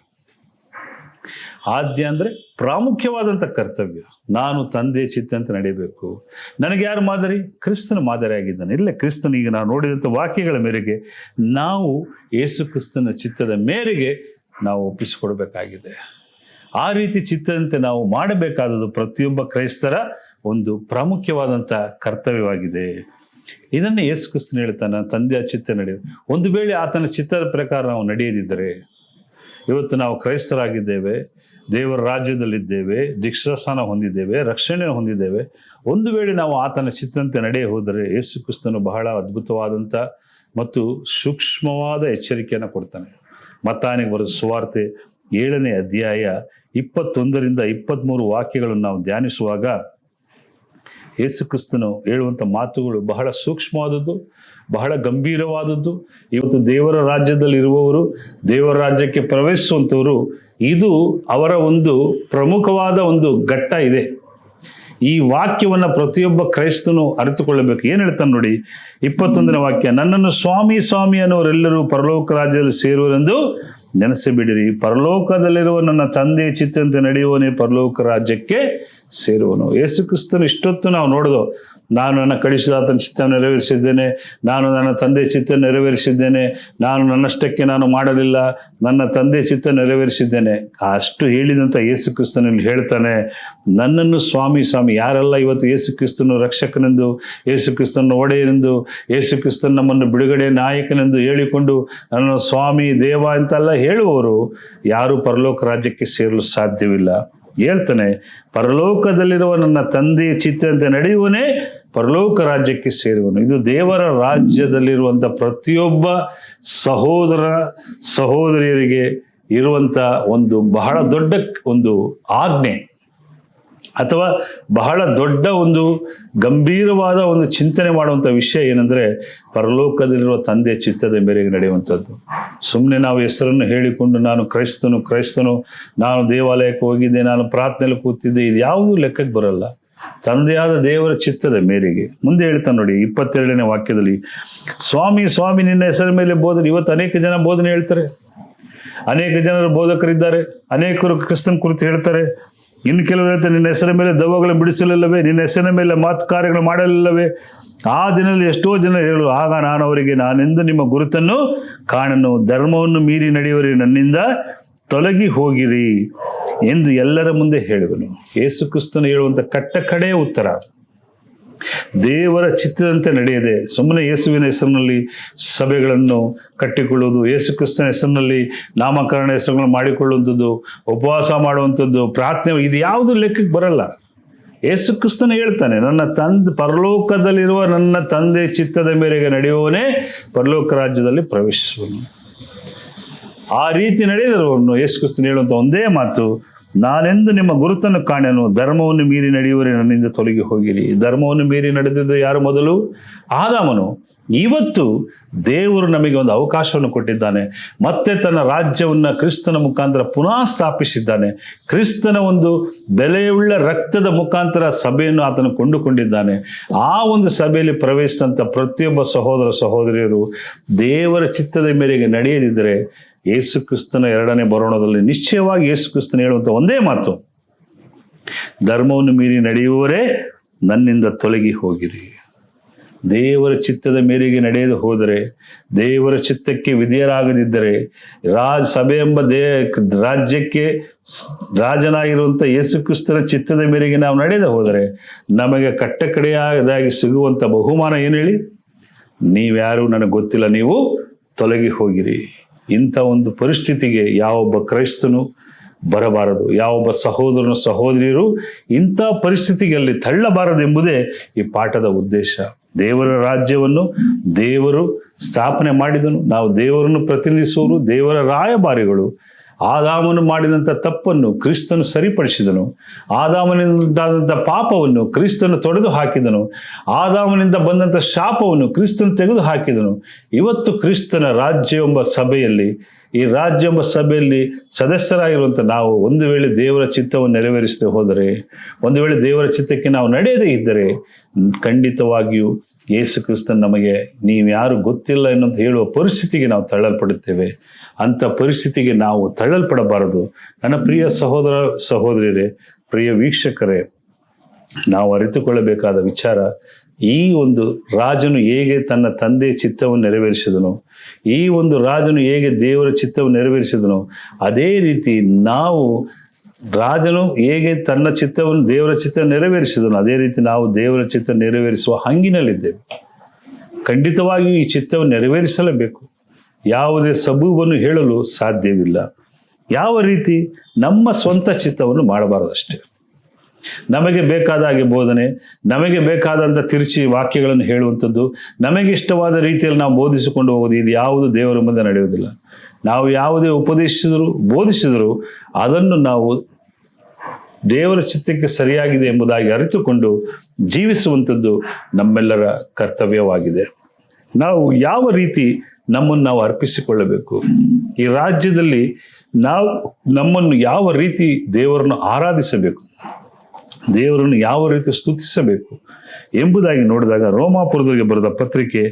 ಆದ್ಯ ಅಂದರೆ ಪ್ರಾಮುಖ್ಯವಾದಂಥ ಕರ್ತವ್ಯ. ನಾನು ತಂದೆ ಚಿತ್ತಂತೆ ನಡೆಯಬೇಕು. ನನಗೆ ಯಾರು ಮಾದರಿ? ಕ್ರಿಸ್ತನ ಮಾದರಿ ಆಗಿದ್ದಾನೆ. ಇಲ್ಲೇ ಕ್ರಿಸ್ತನಿಗೆ ನಾವು ನೋಡಿದಂಥ ವಾಕ್ಯಗಳ ಮೇರೆಗೆ ನಾವು ಯೇಸು ಕ್ರಿಸ್ತನ ಚಿತ್ತದ ಮೇರೆಗೆ ನಾವು ಒಪ್ಪಿಸಿಕೊಡ್ಬೇಕಾಗಿದೆ. ಆ ರೀತಿ ಚಿತ್ತದಂತೆ ನಾವು ಮಾಡಬೇಕಾದದ್ದು ಪ್ರತಿಯೊಬ್ಬ ಕ್ರೈಸ್ತರ ಒಂದು ಪ್ರಾಮುಖ್ಯವಾದಂಥ ಕರ್ತವ್ಯವಾಗಿದೆ. ಇದನ್ನು ಯೇಸು ಕ್ರಿಸ್ತನು ಹೇಳ್ತಾನೆ, ತಂದೆಯ ಚಿತ್ತ ನಡೆಯುವ. ಒಂದು ವೇಳೆ ಆತನ ಚಿತ್ತದ ಪ್ರಕಾರ ನಾವು ನಡೆಯದಿದ್ದರೆ, ಇವತ್ತು ನಾವು ಕ್ರೈಸ್ತರಾಗಿದ್ದೇವೆ, ದೇವರ ರಾಜ್ಯದಲ್ಲಿದ್ದೇವೆ, ದೀಕ್ಷಾಸ್ನಾನ ಹೊಂದಿದ್ದೇವೆ, ರಕ್ಷಣೆ ಹೊಂದಿದ್ದೇವೆ. ಒಂದು ವೇಳೆ ನಾವು ಆತನ ಚಿತ್ತಂತೆ ನಡೆಯ ಹೋದರೆ ಯೇಸು ಕ್ರಿಸ್ತನು ಬಹಳ ಅದ್ಭುತವಾದಂಥ ಮತ್ತು ಸೂಕ್ಷ್ಮವಾದ ಎಚ್ಚರಿಕೆಯನ್ನು ಕೊಡ್ತಾನೆ. ಮತ್ತಾಯನಿಗೆ ಬರೆದ ಸುವಾರ್ತೆ 7ನೇ ಅಧ್ಯಾಯ 21ರಿಂದ 23 ವಾಕ್ಯಗಳನ್ನು ನಾವು ಧ್ಯಾನಿಸುವಾಗ ಯೇಸು ಕ್ರಿಸ್ತನು ಹೇಳುವಂಥ ಮಾತುಗಳು ಬಹಳ ಸೂಕ್ಷ್ಮವಾದದ್ದು, ಬಹಳ ಗಂಭೀರವಾದದ್ದು. ಇವತ್ತು ದೇವರ ರಾಜ್ಯದಲ್ಲಿ ಇರುವವರು, ದೇವರ ರಾಜ್ಯಕ್ಕೆ ಪ್ರವೇಶಿಸುವಂಥವರು, ಇದು ಅವರ ಒಂದು ಪ್ರಮುಖವಾದ ಒಂದು ಘಟ್ಟ ಇದೆ. ಈ ವಾಕ್ಯವನ್ನು ಪ್ರತಿಯೊಬ್ಬ ಕ್ರೈಸ್ತನು ಅರಿತುಕೊಳ್ಳಬೇಕು. ಏನು ಹೇಳ್ತಾನೆ ನೋಡಿ, 21ನೇ ವಾಕ್ಯ, ನನ್ನನ್ನು ಸ್ವಾಮಿ ಸ್ವಾಮಿ ಅನ್ನೋರೆಲ್ಲರೂ ಪರಲೋಕ ರಾಜ್ಯದಲ್ಲಿ ಸೇರುವರೆಂದು ನೆನೆಸಬಿಡಿರಿ. ಪರಲೋಕದಲ್ಲಿರುವ ನನ್ನ ತಂದೆಯ ಚಿತ್ತಂತೆ ನಡೆಯುವನೇ ಪರಲೋಕ ರಾಜ್ಯಕ್ಕೆ ಸೇರುವನು. ಯೇಸು ಕ್ರಿಸ್ತನು ಇಷ್ಟೊತ್ತು ನಾವು ನೋಡೋದು, ನಾನು ನನ್ನ ಕಳುಹಿಸಿದ ಆತನ ಚಿತ್ತ ನೆರವೇರಿಸಿದ್ದೇನೆ, ನಾನು ನನ್ನ ತಂದೆ ಚಿತ್ತ ನೆರವೇರಿಸಿದ್ದೇನೆ, ನಾನು ನನ್ನಷ್ಟಕ್ಕೆ ನಾನು ಮಾಡಲಿಲ್ಲ, ನನ್ನ ತಂದೆ ಚಿತ್ತ ನೆರವೇರಿಸಿದ್ದೇನೆ. ಅಷ್ಟು ಹೇಳಿದಂಥ ಯೇಸು ಕ್ರಿಸ್ತನಲ್ಲಿ ಹೇಳ್ತಾನೆ, ನನ್ನನ್ನು ಸ್ವಾಮಿ ಸ್ವಾಮಿ. ಯಾರೆಲ್ಲ ಇವತ್ತು ಯೇಸು ಕ್ರಿಸ್ತನು ರಕ್ಷಕನೆಂದು, ಯೇಸು ಕ್ರಿಸ್ತನ ಒಡೆಯನೆಂದು, ಯೇಸು ಕ್ರಿಸ್ತನ ನಮ್ಮನ್ನು ಬಿಡುಗಡೆ ನಾಯಕನೆಂದು ಹೇಳಿಕೊಂಡು ನನ್ನ ಸ್ವಾಮಿ ದೇವ ಅಂತೆಲ್ಲ ಹೇಳುವವರು ಯಾರೂ ಪರಲೋಕ ರಾಜ್ಯಕ್ಕೆ ಸೇರಲು ಸಾಧ್ಯವಿಲ್ಲ. ಹೇಳ್ತಾನೆ, ಪರಲೋಕದಲ್ಲಿರುವ ನನ್ನ ತಂದೆಯ ಚಿತ್ತಂತೆ ನಡೆಯುವನೇ ಪರಲೋಕ ರಾಜ್ಯಕ್ಕೆ ಸೇರುವನು. ಇದು ದೇವರ ರಾಜ್ಯದಲ್ಲಿರುವಂಥ ಪ್ರತಿಯೊಬ್ಬ ಸಹೋದರ ಸಹೋದರಿಯರಿಗೆ ಇರುವಂಥ ಒಂದು ಬಹಳ ದೊಡ್ಡ ಒಂದು ಆಜ್ಞೆ, ಅಥವಾ ಬಹಳ ದೊಡ್ಡ ಒಂದು ಗಂಭೀರವಾದ ಒಂದು ಚಿಂತನೆ ಮಾಡುವಂಥ ವಿಷಯ ಏನಂದರೆ, ಪರಲೋಕದಲ್ಲಿರುವ ತಂದೆ ಚಿತ್ತದ ಮೇರೆಗೆ ನಡೆಯುವಂಥದ್ದು. ಸುಮ್ಮನೆ ನಾವು ಹೆಸರನ್ನು ಹೇಳಿಕೊಂಡು ನಾನು ಕ್ರೈಸ್ತನು, ನಾನು ದೇವಾಲಯಕ್ಕೆ ಹೋಗಿದ್ದೆ, ನಾನು ಪ್ರಾರ್ಥನೆಯಲ್ಲಿ ಕೂತಿದ್ದೆ, ಇದು ಯಾವುದೂ ಲೆಕ್ಕಕ್ಕೆ ಬರಲ್ಲ. ತಂದೆಯಾದ ದೇವರ ಚಿತ್ತದ ಮೇರೆಗೆ. ಮುಂದೆ ಹೇಳ್ತಾನೆ ನೋಡಿ 22ನೇ ವಾಕ್ಯದಲ್ಲಿ, ಸ್ವಾಮಿ ಸ್ವಾಮಿ ನಿನ್ನ ಹೆಸರ ಮೇಲೆ ಬೋಧನೆ. ಇವತ್ತು ಅನೇಕ ಜನ ಬೋಧನೆ ಹೇಳ್ತಾರೆ, ಅನೇಕ ಜನರು ಬೋಧಕರಿದ್ದಾರೆ, ಅನೇಕರು ಕ್ರಿಸ್ತನ ಕುರಿತು ಹೇಳ್ತಾರೆ. ಇನ್ನು ಕೆಲವರು ಹೇಳ್ತಾರೆ, ನಿನ್ನ ಹೆಸರ ಮೇಲೆ ದೆವ್ವಗಳನ್ನು ಬಿಡಿಸಲಿಲ್ಲವೇ, ನಿನ್ನ ಹೆಸರಿನ ಮೇಲೆ ಮಾತು ಕಾರ್ಯಗಳು ಮಾಡಲಿಲ್ಲವೇ. ಆ ದಿನದಲ್ಲಿ ಎಷ್ಟೋ ಜನ ಹೇಳು, ಆಗ ನಾನು ಅವರಿಗೆ, ನಾನೆಂದು ನಿಮ್ಮ ಗುರುತನ್ನು ಕಾಣನು, ಧರ್ಮವನ್ನು ಮೀರಿ ನಡೆಯುವರಿ, ನನ್ನಿಂದ ತೊಲಗಿ ಹೋಗಿರಿ ಎಂದು ಎಲ್ಲರ ಮುಂದೆ ಹೇಳುವನು. ಯೇಸು ಕ್ರಿಸ್ತನು ಹೇಳುವಂಥ ಕಡೆಯ ಉತ್ತರ, ದೇವರ ಚಿತ್ತದಂತೆ ನಡೆಯದೆ ಸುಮ್ಮನೆ ಯೇಸುವಿನ ಹೆಸರಿನಲ್ಲಿ ಸಭೆಗಳನ್ನು ಕಟ್ಟಿಕೊಳ್ಳುವುದು, ಯೇಸು ಕ್ರಿಸ್ತನ ಹೆಸರಿನಲ್ಲಿ ನಾಮಕರಣ ಹೆಸರುಗಳನ್ನು ಮಾಡಿಕೊಳ್ಳುವಂಥದ್ದು, ಉಪವಾಸ ಮಾಡುವಂಥದ್ದು, ಪ್ರಾರ್ಥನೆ, ಇದು ಯಾವುದು ಲೆಕ್ಕಕ್ಕೆ ಬರಲ್ಲ. ಯೇಸು ಕ್ರಿಸ್ತನು ಹೇಳ್ತಾನೆ, ಪರಲೋಕದಲ್ಲಿರುವ ನನ್ನ ತಂದೆ ಚಿತ್ತದ ಮೇರೆಗೆ ನಡೆಯುವವನೇ ಪರಲೋಕ ರಾಜ್ಯದಲ್ಲಿ ಪ್ರವೇಶಿಸುವನು. ಆ ರೀತಿ ನಡೆಯುವವನು ಯೇಸು ಕ್ರಿಸ್ತನು ಹೇಳುವಂಥ ಒಂದೇ ಮಾತು, ನಾನೆಂದು ನಿಮ್ಮ ಗುರುತನ್ನು ಕಾಣೆನು, ಧರ್ಮವನ್ನು ಮೀರಿ ನಡೆಯುವರೆ ನನ್ನಿಂದ ತೊಲಗಿ ಹೋಗಿರಿ. ಧರ್ಮವನ್ನು ಮೀರಿ ನಡೆದಿದ್ದು ಯಾರು? ಮೊದಲು ಆದಾಮನು. ಇವತ್ತು ದೇವರು ನಮಗೆ ಒಂದು ಅವಕಾಶವನ್ನು ಕೊಟ್ಟಿದ್ದಾನೆ. ಮತ್ತೆ ತನ್ನ ರಾಜ್ಯವನ್ನು ಕ್ರಿಸ್ತನ ಮುಖಾಂತರ ಪುನಃ ಸ್ಥಾಪಿಸಿದ್ದಾನೆ. ಕ್ರಿಸ್ತನ ಒಂದು ಬೆಲೆಯುಳ್ಳ ರಕ್ತದ ಮುಖಾಂತರ ಸಭೆಯನ್ನು ಆತನು ಕೊಂಡುಕೊಂಡಿದ್ದಾನೆ. ಆ ಒಂದು ಸಭೆಯಲ್ಲಿ ಪ್ರವೇಶಿಸಿದಂಥ ಪ್ರತಿಯೊಬ್ಬ ಸಹೋದರ ಸಹೋದರಿಯರು ದೇವರ ಚಿತ್ತದ ಮೇರೆಗೆ ನಡೆಯದಿದ್ದರೆ ಯೇಸು ಕ್ರಿಸ್ತನ ಎರಡನೇ ಬರೋಣದಲ್ಲಿ ನಿಶ್ಚಯವಾಗಿ ಯೇಸು ಕ್ರಿಸ್ತನ ಹೇಳುವಂಥ ಒಂದೇ ಮಾತು, ಧರ್ಮವನ್ನು ಮೀರಿ ನಡೆಯುವವರೇ ನನ್ನಿಂದ ತೊಲಗಿ ಹೋಗಿರಿ. ದೇವರ ಚಿತ್ತದ ಮೇರೆಗೆ ನಡೆಯದೆ ಹೋದರೆ, ದೇವರ ಚಿತ್ತಕ್ಕೆ ವಿಧೇಯರಾಗದಿದ್ದರೆ, ಸಭೆ ಎಂಬ ರಾಜ್ಯಕ್ಕೆ ರಾಜನಾಗಿರುವಂಥ ಯೇಸು ಕ್ರಿಸ್ತನ ಚಿತ್ತದ ಮೇರೆಗೆ ನಾವು ನಡೆಯದೆ ಹೋದರೆ ನಮಗೆ ಕಟ್ಟಕಡೆಯಾಗಿ ಸಿಗುವಂಥ ಬಹುಮಾನ ಏನು ಹೇಳಿ? ನೀವ್ಯಾರು ನನಗೆ ಗೊತ್ತಿಲ್ಲ, ನೀವು ತೊಲಗಿ ಹೋಗಿರಿ. ಇಂಥ ಒಂದು ಪರಿಸ್ಥಿತಿಗೆ ಯಾವೊಬ್ಬ ಕ್ರೈಸ್ತನು ಬರಬಾರದು. ಯಾವೊಬ್ಬ ಸಹೋದರನು ಸಹೋದರಿಯರು ಇಂಥ ಪರಿಸ್ಥಿತಿಗಳಲ್ಲಿ ತಳ್ಳಬಾರದೆಂಬುದೇ ಈ ಪಾಠದ ಉದ್ದೇಶ. ದೇವರ ರಾಜ್ಯವನ್ನು ದೇವರು ಸ್ಥಾಪನೆ ಮಾಡಿದನು. ನಾವು ದೇವರನ್ನು ಪ್ರತಿನಿಧಿಸುವವರು, ದೇವರ ರಾಯಭಾರಿಗಳು. ಆದಾಮನು ಮಾಡಿದಂಥ ತಪ್ಪನ್ನು ಕ್ರಿಸ್ತನು ಸರಿಪಡಿಸಿದನು. ಆದಾಮನಿಂದಾದಂಥ ಪಾಪವನ್ನು ಕ್ರಿಸ್ತನು ತೊಡೆದು ಹಾಕಿದನು. ಆದಾಮನಿಂದ ಬಂದಂಥ ಶಾಪವನ್ನು ಕ್ರಿಸ್ತನು ತೆಗೆದು ಹಾಕಿದನು. ಇವತ್ತು ಕ್ರಿಸ್ತನ ರಾಜ್ಯ ಎಂಬ ಸಭೆಯಲ್ಲಿ, ಈ ರಾಜ್ಯ ಎಂಬ ಸಭೆಯಲ್ಲಿ ಸದಸ್ಯರಾಗಿರುವಂಥ ನಾವು ಒಂದು ವೇಳೆ ದೇವರ ಚಿತ್ತವನ್ನು ನೆರವೇರಿಸದೆ ಹೋದರೆ, ಒಂದು ವೇಳೆ ದೇವರ ಚಿತ್ತಕ್ಕೆ ನಾವು ನಡೆಯದೇ ಇದ್ದರೆ, ಖಂಡಿತವಾಗಿಯೂ ಯೇಸು ಕ್ರಿಸ್ತನ್ ನಮಗೆ ನೀವ್ಯಾರು ಗೊತ್ತಿಲ್ಲ ಎನ್ನುವಂತ ಹೇಳುವ ಪರಿಸ್ಥಿತಿಗೆ ನಾವು ತಳ್ಳಲ್ಪಡುತ್ತೇವೆ. ಅಂಥ ಪರಿಸ್ಥಿತಿಗೆ ನಾವು ತಳ್ಳಲ್ಪಡಬಾರದು. ನನ್ನ ಪ್ರಿಯ ಸಹೋದರ ಸಹೋದರಿಯರೇ, ಪ್ರಿಯ ವೀಕ್ಷಕರೇ, ನಾವು ಅರಿತುಕೊಳ್ಳಬೇಕಾದ ವಿಚಾರ, ಈ ಒಂದು ರಾಜನು ಹೇಗೆ ತನ್ನ ತಂದೆಯ ಚಿತ್ತವನ್ನು ನೆರವೇರಿಸಿದನು, ಈ ಒಂದು ರಾಜನು ಹೇಗೆ ದೇವರ ಚಿತ್ತವನ್ನು ನೆರವೇರಿಸಿದನು, ಅದೇ ರೀತಿ ನಾವು ರಾಜನು ಹೇಗೆ ತನ್ನ ಚಿತ್ತವನ್ನು ದೇವರ ಚಿತ್ತ ನೆರವೇರಿಸಿದನು, ಅದೇ ರೀತಿ ನಾವು ದೇವರ ಚಿತ್ತ ನೆರವೇರಿಸುವ ಹಂಗಿನಲ್ಲಿದ್ದೇವೆ. ಖಂಡಿತವಾಗಿಯೂ ಈ ಚಿತ್ತವನ್ನು ನೆರವೇರಿಸಲೇಬೇಕು. ಯಾವುದೇ ಸಬೂಬನ್ನು ಹೇಳಲು ಸಾಧ್ಯವಿಲ್ಲ. ಯಾವ ರೀತಿ? ನಮ್ಮ ಸ್ವಂತ ಚಿತ್ತವನ್ನು ಮಾಡಬಾರದಷ್ಟೇ. ನಮಗೆ ಬೇಕಾದ ಹಾಗೆ ಬೋಧನೆ, ನಮಗೆ ಬೇಕಾದಂಥ ತಿರುಚಿ ವಾಕ್ಯಗಳನ್ನು ಹೇಳುವಂಥದ್ದು, ನಮಗೆ ಇಷ್ಟವಾದ ರೀತಿಯಲ್ಲಿ ನಾವು ಬೋಧಿಸಿಕೊಂಡು ಹೋಗೋದು, ಇದು ಯಾವುದು ದೇವರ ಮುಂದೆ ನಡೆಯುವುದಿಲ್ಲ. ನಾವು ಯಾವುದೇ ಬೋಧಿಸಿದರೂ ಅದನ್ನು ನಾವು ದೇವರ ಚಿತ್ತಕ್ಕೆ ಸರಿಯಾಗಿದೆ ಎಂಬುದಾಗಿ ಅರಿತುಕೊಂಡು ಜೀವಿಸುವಂಥದ್ದು ನಮ್ಮೆಲ್ಲರ ಕರ್ತವ್ಯವಾಗಿದೆ. ನಾವು ಯಾವ ರೀತಿ ನಮ್ಮನ್ನು ನಾವು ಅರ್ಪಿಸಿಕೊಳ್ಳಬೇಕು, ಈ ರಾಜ್ಯದಲ್ಲಿ ನಾವು ನಮ್ಮನ್ನು ಯಾವ ರೀತಿ ದೇವರನ್ನು ಆರಾಧಿಸಬೇಕು, ದೇವರನ್ನು ಯಾವ ರೀತಿ ಸ್ತುತಿಸಬೇಕು ಎಂಬುದಾಗಿ ನೋಡಿದಾಗ ರೋಮಾಪುರದವರಿಗೆ ಬರೆದ ಪತ್ರಿಕೆ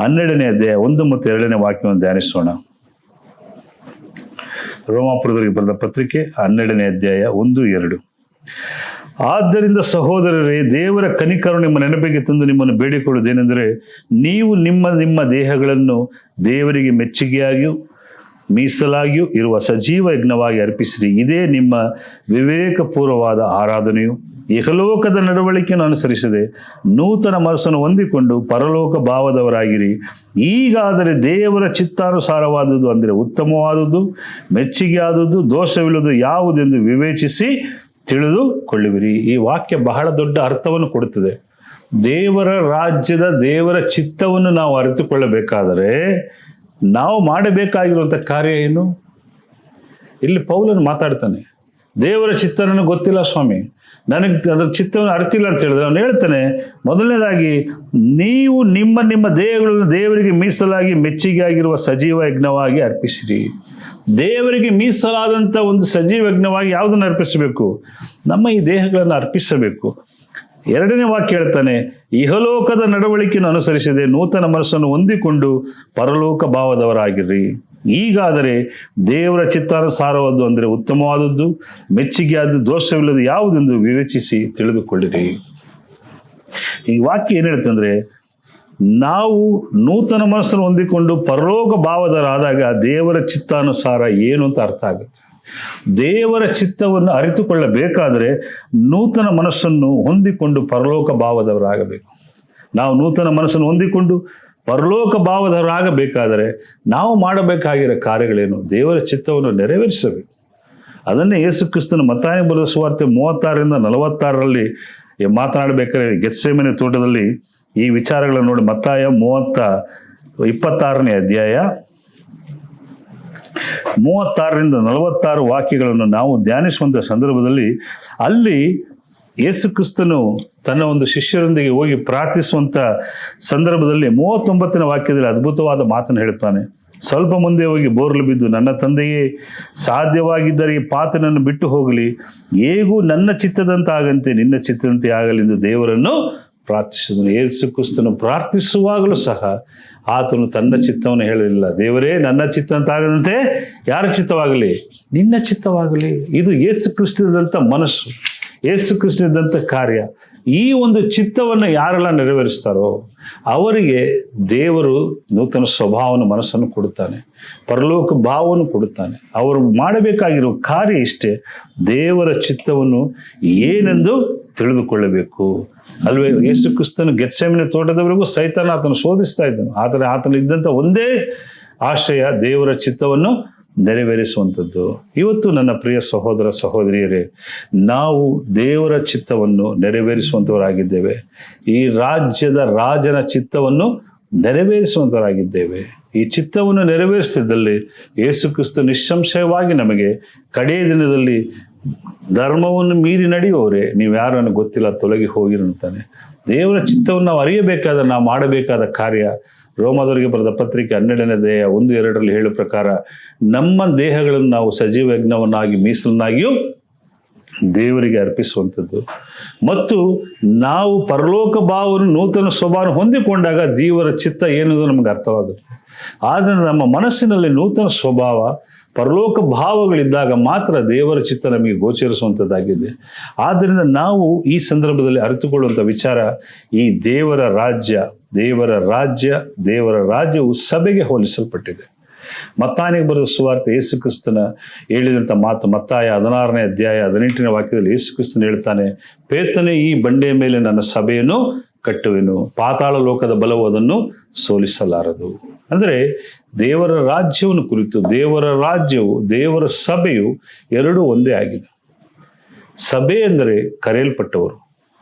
12ನೇ ಅಧ್ಯಾಯ 1 ಮತ್ತು 2ನೇ ವಾಕ್ಯವನ್ನು ಧ್ಯಾನಿಸೋಣ. ರೋಮಾಪುರದವರಿಗೆ ಬರೆದ ಪತ್ರಿಕೆ 12ನೇ ಅಧ್ಯಾಯ 1, 2. ಆದ್ದರಿಂದ ಸಹೋದರರೇ, ದೇವರ ಕನಿಕರನ್ನು ನಿಮ್ಮ ನೆನಪಿಗೆ ತಂದು ನಿಮ್ಮನ್ನು ಬೇಡಿಕೊಳ್ಳುವುದೇನೆಂದರೆ, ನೀವು ನಿಮ್ಮ ದೇಹಗಳನ್ನು ದೇವರಿಗೆ ಮೆಚ್ಚುಗೆಯಾಗಿಯೂ ಮೀಸಲಾಗಿಯೂ ಇರುವ ಸಜೀವ ಯಜ್ಞವಾಗಿ ಅರ್ಪಿಸಿರಿ. ಇದೇ ನಿಮ್ಮ ವಿವೇಕಪೂರ್ವವಾದ ಆರಾಧನೆಯು. ಇಹಲೋಕದ ನಡವಳಿಕೆಯನ್ನು ಅನುಸರಿಸದೆ ನೂತನ ಮನಸ್ಸನ್ನು ಹೊಂದಿಕೊಂಡು ಪರಲೋಕ ಭಾವದವರಾಗಿರಿ. ಈಗಾದರೆ ದೇವರ ಚಿತ್ತಾನುಸಾರವಾದುದು, ಅಂದರೆ ಉತ್ತಮವಾದುದು, ಮೆಚ್ಚುಗೆಯಾದುದು, ದೋಷವಿಲ್ಲದು ಯಾವುದೆಂದು ವಿವೇಚಿಸಿ ತಿಳಿದುಕೊಳ್ಳುವಿರಿ. ಈ ವಾಕ್ಯ ಬಹಳ ದೊಡ್ಡ ಅರ್ಥವನ್ನು ಕೊಡುತ್ತದೆ. ದೇವರ ರಾಜ್ಯದ ದೇವರ ಚಿತ್ತವನ್ನು ನಾವು ಅರಿತುಕೊಳ್ಳಬೇಕಾದರೆ ನಾವು ಮಾಡಬೇಕಾಗಿರುವಂಥ ಕಾರ್ಯ ಏನು? ಇಲ್ಲಿ ಪೌಲನು ಮಾತಾಡ್ತಾನೆ, ದೇವರ ಚಿತ್ತ ನನಗೆ ಗೊತ್ತಿಲ್ಲ ಸ್ವಾಮಿ, ನನಗೆ ಅದರ ಚಿತ್ತವನ್ನು ಅರಿತಿಲ್ಲ ಅಂತ ಹೇಳಿದ್ರೆ ಅವನು ಹೇಳ್ತಾನೆ, ಮೊದಲನೇದಾಗಿ ನೀವು ನಿಮ್ಮ ದೇಹಗಳನ್ನು ದೇವರಿಗೆ ಮೀಸಲಾಗಿ ಮೆಚ್ಚುಗೆ ಆಗಿರುವ ಸಜೀವ ಯಜ್ಞವಾಗಿ ಅರ್ಪಿಸಿರಿ. ದೇವರಿಗೆ ಮೀಸಲಾದಂಥ ಒಂದು ಸಜೀವ ಯಜ್ಞವಾಗಿ ಯಾವುದನ್ನು ಅರ್ಪಿಸಬೇಕು? ನಮ್ಮ ಈ ದೇಹಗಳನ್ನು ಅರ್ಪಿಸಬೇಕು. 2ನೇ ವಾಕ್ಯ ಹೇಳ್ತಾನೆ, ಇಹಲೋಕದ ನಡವಳಿಕೆಯನ್ನು ಅನುಸರಿಸದೆ ನೂತನ ಮನಸ್ಸನ್ನು ಹೊಂದಿಕೊಂಡು ಪರಲೋಕ ಭಾವದವರಾಗಿರ್ರಿ. ಈಗಾದರೆ ದೇವರ ಚಿತ್ತಾನುಸಾರವಾದ್ದು, ಅಂದರೆ ಉತ್ತಮವಾದದ್ದು, ಮೆಚ್ಚುಗೆಯಾದದ್ದು, ದೋಷವಿಲ್ಲದು ಯಾವುದೆಂದು ವಿವೇಚಿಸಿ ತಿಳಿದುಕೊಳ್ಳಿರಿ. ಈ ವಾಕ್ಯ ಏನು ಹೇಳ್ತಂದ್ರೆ, ನಾವು ನೂತನ ಮನಸ್ಸನ್ನು ಹೊಂದಿಕೊಂಡು ಪರಲೋಕ ಭಾವದವರಾದಾಗ ದೇವರ ಚಿತ್ತಾನುಸಾರ ಏನು ಅಂತ ಅರ್ಥ ಆಗುತ್ತೆ. ದೇವರ ಚಿತ್ತವನ್ನು ಅರಿತುಕೊಳ್ಳಬೇಕಾದರೆ ನೂತನ ಮನಸ್ಸನ್ನು ಹೊಂದಿಕೊಂಡು ಪರಲೋಕ ಭಾವದವರಾಗಬೇಕು. ನಾವು ನೂತನ ಮನಸ್ಸನ್ನು ಹೊಂದಿಕೊಂಡು ಪರಲೋಕ ಭಾವದವರಾಗಬೇಕಾದರೆ ನಾವು ಮಾಡಬೇಕಾಗಿರೋ ಕಾರ್ಯಗಳೇನು? ದೇವರ ಚಿತ್ತವನ್ನು ನೆರವೇರಿಸಬೇಕು. ಅದನ್ನೇ ಯೇಸು ಕ್ರಿಸ್ತನು ಮತ್ತಾಯನಿಗೆ ಬರೆದ ಸುವಾರ್ತೆ 36ರಿಂದ 46 ಮಾತನಾಡಬೇಕಾದ್ರೆ ಗೆತ್ಸೇಮನೆ ತೋಟದಲ್ಲಿ ಈ ವಿಚಾರಗಳನ್ನು ನೋಡಿ, ಮತ್ತಾಯ 26ನೇ ಅಧ್ಯಾಯ 36ರಿಂದ 46 ವಾಕ್ಯಗಳನ್ನು ನಾವು ಧ್ಯಾನಿಸುವಂಥ ಸಂದರ್ಭದಲ್ಲಿ ಅಲ್ಲಿ ಯೇಸು ಕ್ರಿಸ್ತನು ತನ್ನ ಒಂದು ಶಿಷ್ಯರೊಂದಿಗೆ ಹೋಗಿ ಪ್ರಾರ್ಥಿಸುವಂಥ ಸಂದರ್ಭದಲ್ಲಿ 39ನೇ ವಾಕ್ಯದಲ್ಲಿ ಅದ್ಭುತವಾದ ಮಾತನ್ನು ಹೇಳುತ್ತಾನೆ. ಸ್ವಲ್ಪ ಮುಂದೆ ಹೋಗಿ ಬೋರ್ಲು ಬಿದ್ದು, ನನ್ನ ತಂದೆಯೇ, ಸಾಧ್ಯವಾಗಿದ್ದರೆ ಈ ಪಾತ್ರನನ್ನು ಬಿಟ್ಟು ಹೋಗಲಿ, ಹೇಗೂ ನನ್ನ ಚಿತ್ತದಂತಾಗಂತೆ ನಿನ್ನ ಚಿತ್ತದಂತೆ ಆಗಲಿ ಎಂದು ದೇವರನ್ನು ಪ್ರಾರ್ಥಿಸಿದನು. ಯೇಸು ಕ್ರಿಸ್ತನು ಪ್ರಾರ್ಥಿಸುವಾಗಲೂ ಸಹ ಆತನು ತನ್ನ ಚಿತ್ತವನ್ನು ಹೇಳಲಿಲ್ಲ. ದೇವರೇ, ನನ್ನ ಚಿತ್ತದಂತಾಗದಂತೆ ಯಾರ ಚಿತ್ತವಾಗಲಿ? ನಿನ್ನ ಚಿತ್ತವಾಗಲಿ. ಇದು ಯೇಸು ಕ್ರಿಸ್ತದಂಥ ಮನಸ್ಸು, ಯೇಸು ಕ್ರಿಸ್ತದಂಥ ಕಾರ್ಯ. ಈ ಒಂದು ಚಿತ್ತವನ್ನು ಯಾರೆಲ್ಲ ನೆರವೇರಿಸ್ತಾರೋ ಅವರಿಗೆ ದೇವರು ನೂತನ ಸ್ವಭಾವನ ಮನಸ್ಸನ್ನು ಕೊಡುತ್ತಾನೆ, ಪರಲೋಕ ಭಾವವನ್ನು ಕೊಡುತ್ತಾನೆ. ಅವರು ಮಾಡಬೇಕಾಗಿರೋ ಕಾರ್ಯ ಇಷ್ಟೇ, ದೇವರ ಚಿತ್ತವನ್ನು ಏನೆಂದು ತಿಳಿದುಕೊಳ್ಳಬೇಕು ಅಲ್ವೇ. ಯೇಸು ಕ್ರಿಸ್ತನು ಗೆತ್ಸೇಮನೆ ತೋಟದವರೆಗೂ ಸೈತಾನ ಆತನು ಶೋಧಿಸ್ತಾ ಇದ್ದನು. ಆದರೆ ಆತನು ಇದ್ದಂಥ ಒಂದೇ ಆಶಯ ದೇವರ ಚಿತ್ತವನ್ನು ನೆರವೇರಿಸುವಂಥದ್ದು. ಇವತ್ತು ನನ್ನ ಪ್ರಿಯ ಸಹೋದರ ಸಹೋದರಿಯರೇ, ನಾವು ದೇವರ ಚಿತ್ತವನ್ನು ನೆರವೇರಿಸುವಂಥವರಾಗಿದ್ದೇವೆ. ಈ ರಾಜ್ಯದ ರಾಜನ ಚಿತ್ತವನ್ನು ನೆರವೇರಿಸುವಂಥವರಾಗಿದ್ದೇವೆ. ಈ ಚಿತ್ತವನ್ನು ನೆರವೇರಿಸಿದಲ್ಲಿ ಯೇಸು ಕ್ರಿಸ್ತ ನಿಸ್ಸಂಶಯವಾಗಿ ನಮಗೆ ಕಡೆಯ ದಿನದಲ್ಲಿ ಧರ್ಮವನ್ನು ಮೀರಿ ನಡೆಯುವವರೇ ನೀವು ಯಾರು ನನಗೆ ಗೊತ್ತಿಲ್ಲ, ತೊಲಗಿ ಹೋಗಿರಂತಾನೆ. ದೇವರ ಚಿತ್ತವನ್ನು ನಾವು ಅರಿಯಬೇಕಾದ, ನಾವು ಮಾಡಬೇಕಾದ ಕಾರ್ಯ ರೋಮದವರಿಗೆ ಬರೆದ ಪತ್ರಿಕೆ 12ನೇ ಅಧ್ಯಾಯ 1-2 ಹೇಳುವ ಪ್ರಕಾರ ನಮ್ಮ ದೇಹಗಳನ್ನು ನಾವು ಸಜೀವ ಯಜ್ಞವನ್ನಾಗಿ ಮೀಸಲನ್ನಾಗಿಯೂ ದೇವರಿಗೆ ಅರ್ಪಿಸುವಂಥದ್ದು. ಮತ್ತು ನಾವು ಪರಲೋಕ ಭಾವವನ್ನು ನೂತನ ಸ್ವಭಾವ ಹೊಂದಿಕೊಂಡಾಗ ದೇವರ ಚಿತ್ತ ಏನುವುದು ನಮಗೆ ಅರ್ಥವಾಗುತ್ತೆ. ಆದರೆ ನಮ್ಮ ಮನಸ್ಸಿನಲ್ಲಿ ನೂತನ ಸ್ವಭಾವ ಪರಲೋಕ ಭಾವಗಳಿದ್ದಾಗ ಮಾತ್ರ ದೇವರ ಚಿತ್ತ ನಮಗೆ ಗೋಚರಿಸುವಂಥದ್ದಾಗಿದೆ. ಆದ್ದರಿಂದ ನಾವು ಈ ಸಂದರ್ಭದಲ್ಲಿ ಅರಿತುಕೊಳ್ಳುವಂಥ ವಿಚಾರ, ಈ ದೇವರ ರಾಜ್ಯವು ಸಭೆಗೆ ಹೋಲಿಸಲ್ಪಟ್ಟಿದೆ. ಮತ್ತಾಯನಿಗೆ ಬರೆದ ಸುವಾರ್ತೆ ಯೇಸು ಕ್ರಿಸ್ತನ ಹೇಳಿದಂಥ ಮಾತು, ಮತ್ತಾಯ 16ನೇ ಅಧ್ಯಾಯ 18ನೇ ವಾಕ್ಯದಲ್ಲಿ ಯೇಸು ಕ್ರಿಸ್ತನು ಹೇಳ್ತಾನೆ, ಪೇತ್ರನೇ, ಈ ಬಂಡೆಯ ಮೇಲೆ ನನ್ನ ಸಭೆಯನ್ನು ಕಟ್ಟುವೆನು, ಪಾತಾಳ ಲೋಕದ ಬಲವು ಅದನ್ನು ಸೋಲಿಸಲಾರದು. ಅಂದರೆ ದೇವರ ರಾಜ್ಯವನ್ನು ಕುರಿತು ದೇವರ ರಾಜ್ಯವು, ದೇವರ ಸಭೆಯು ಎರಡೂ ಒಂದೇ ಆಗಿದೆ. ಸಭೆ ಅಂದರೆ ಕರೆಯಲ್ಪಟ್ಟವರು,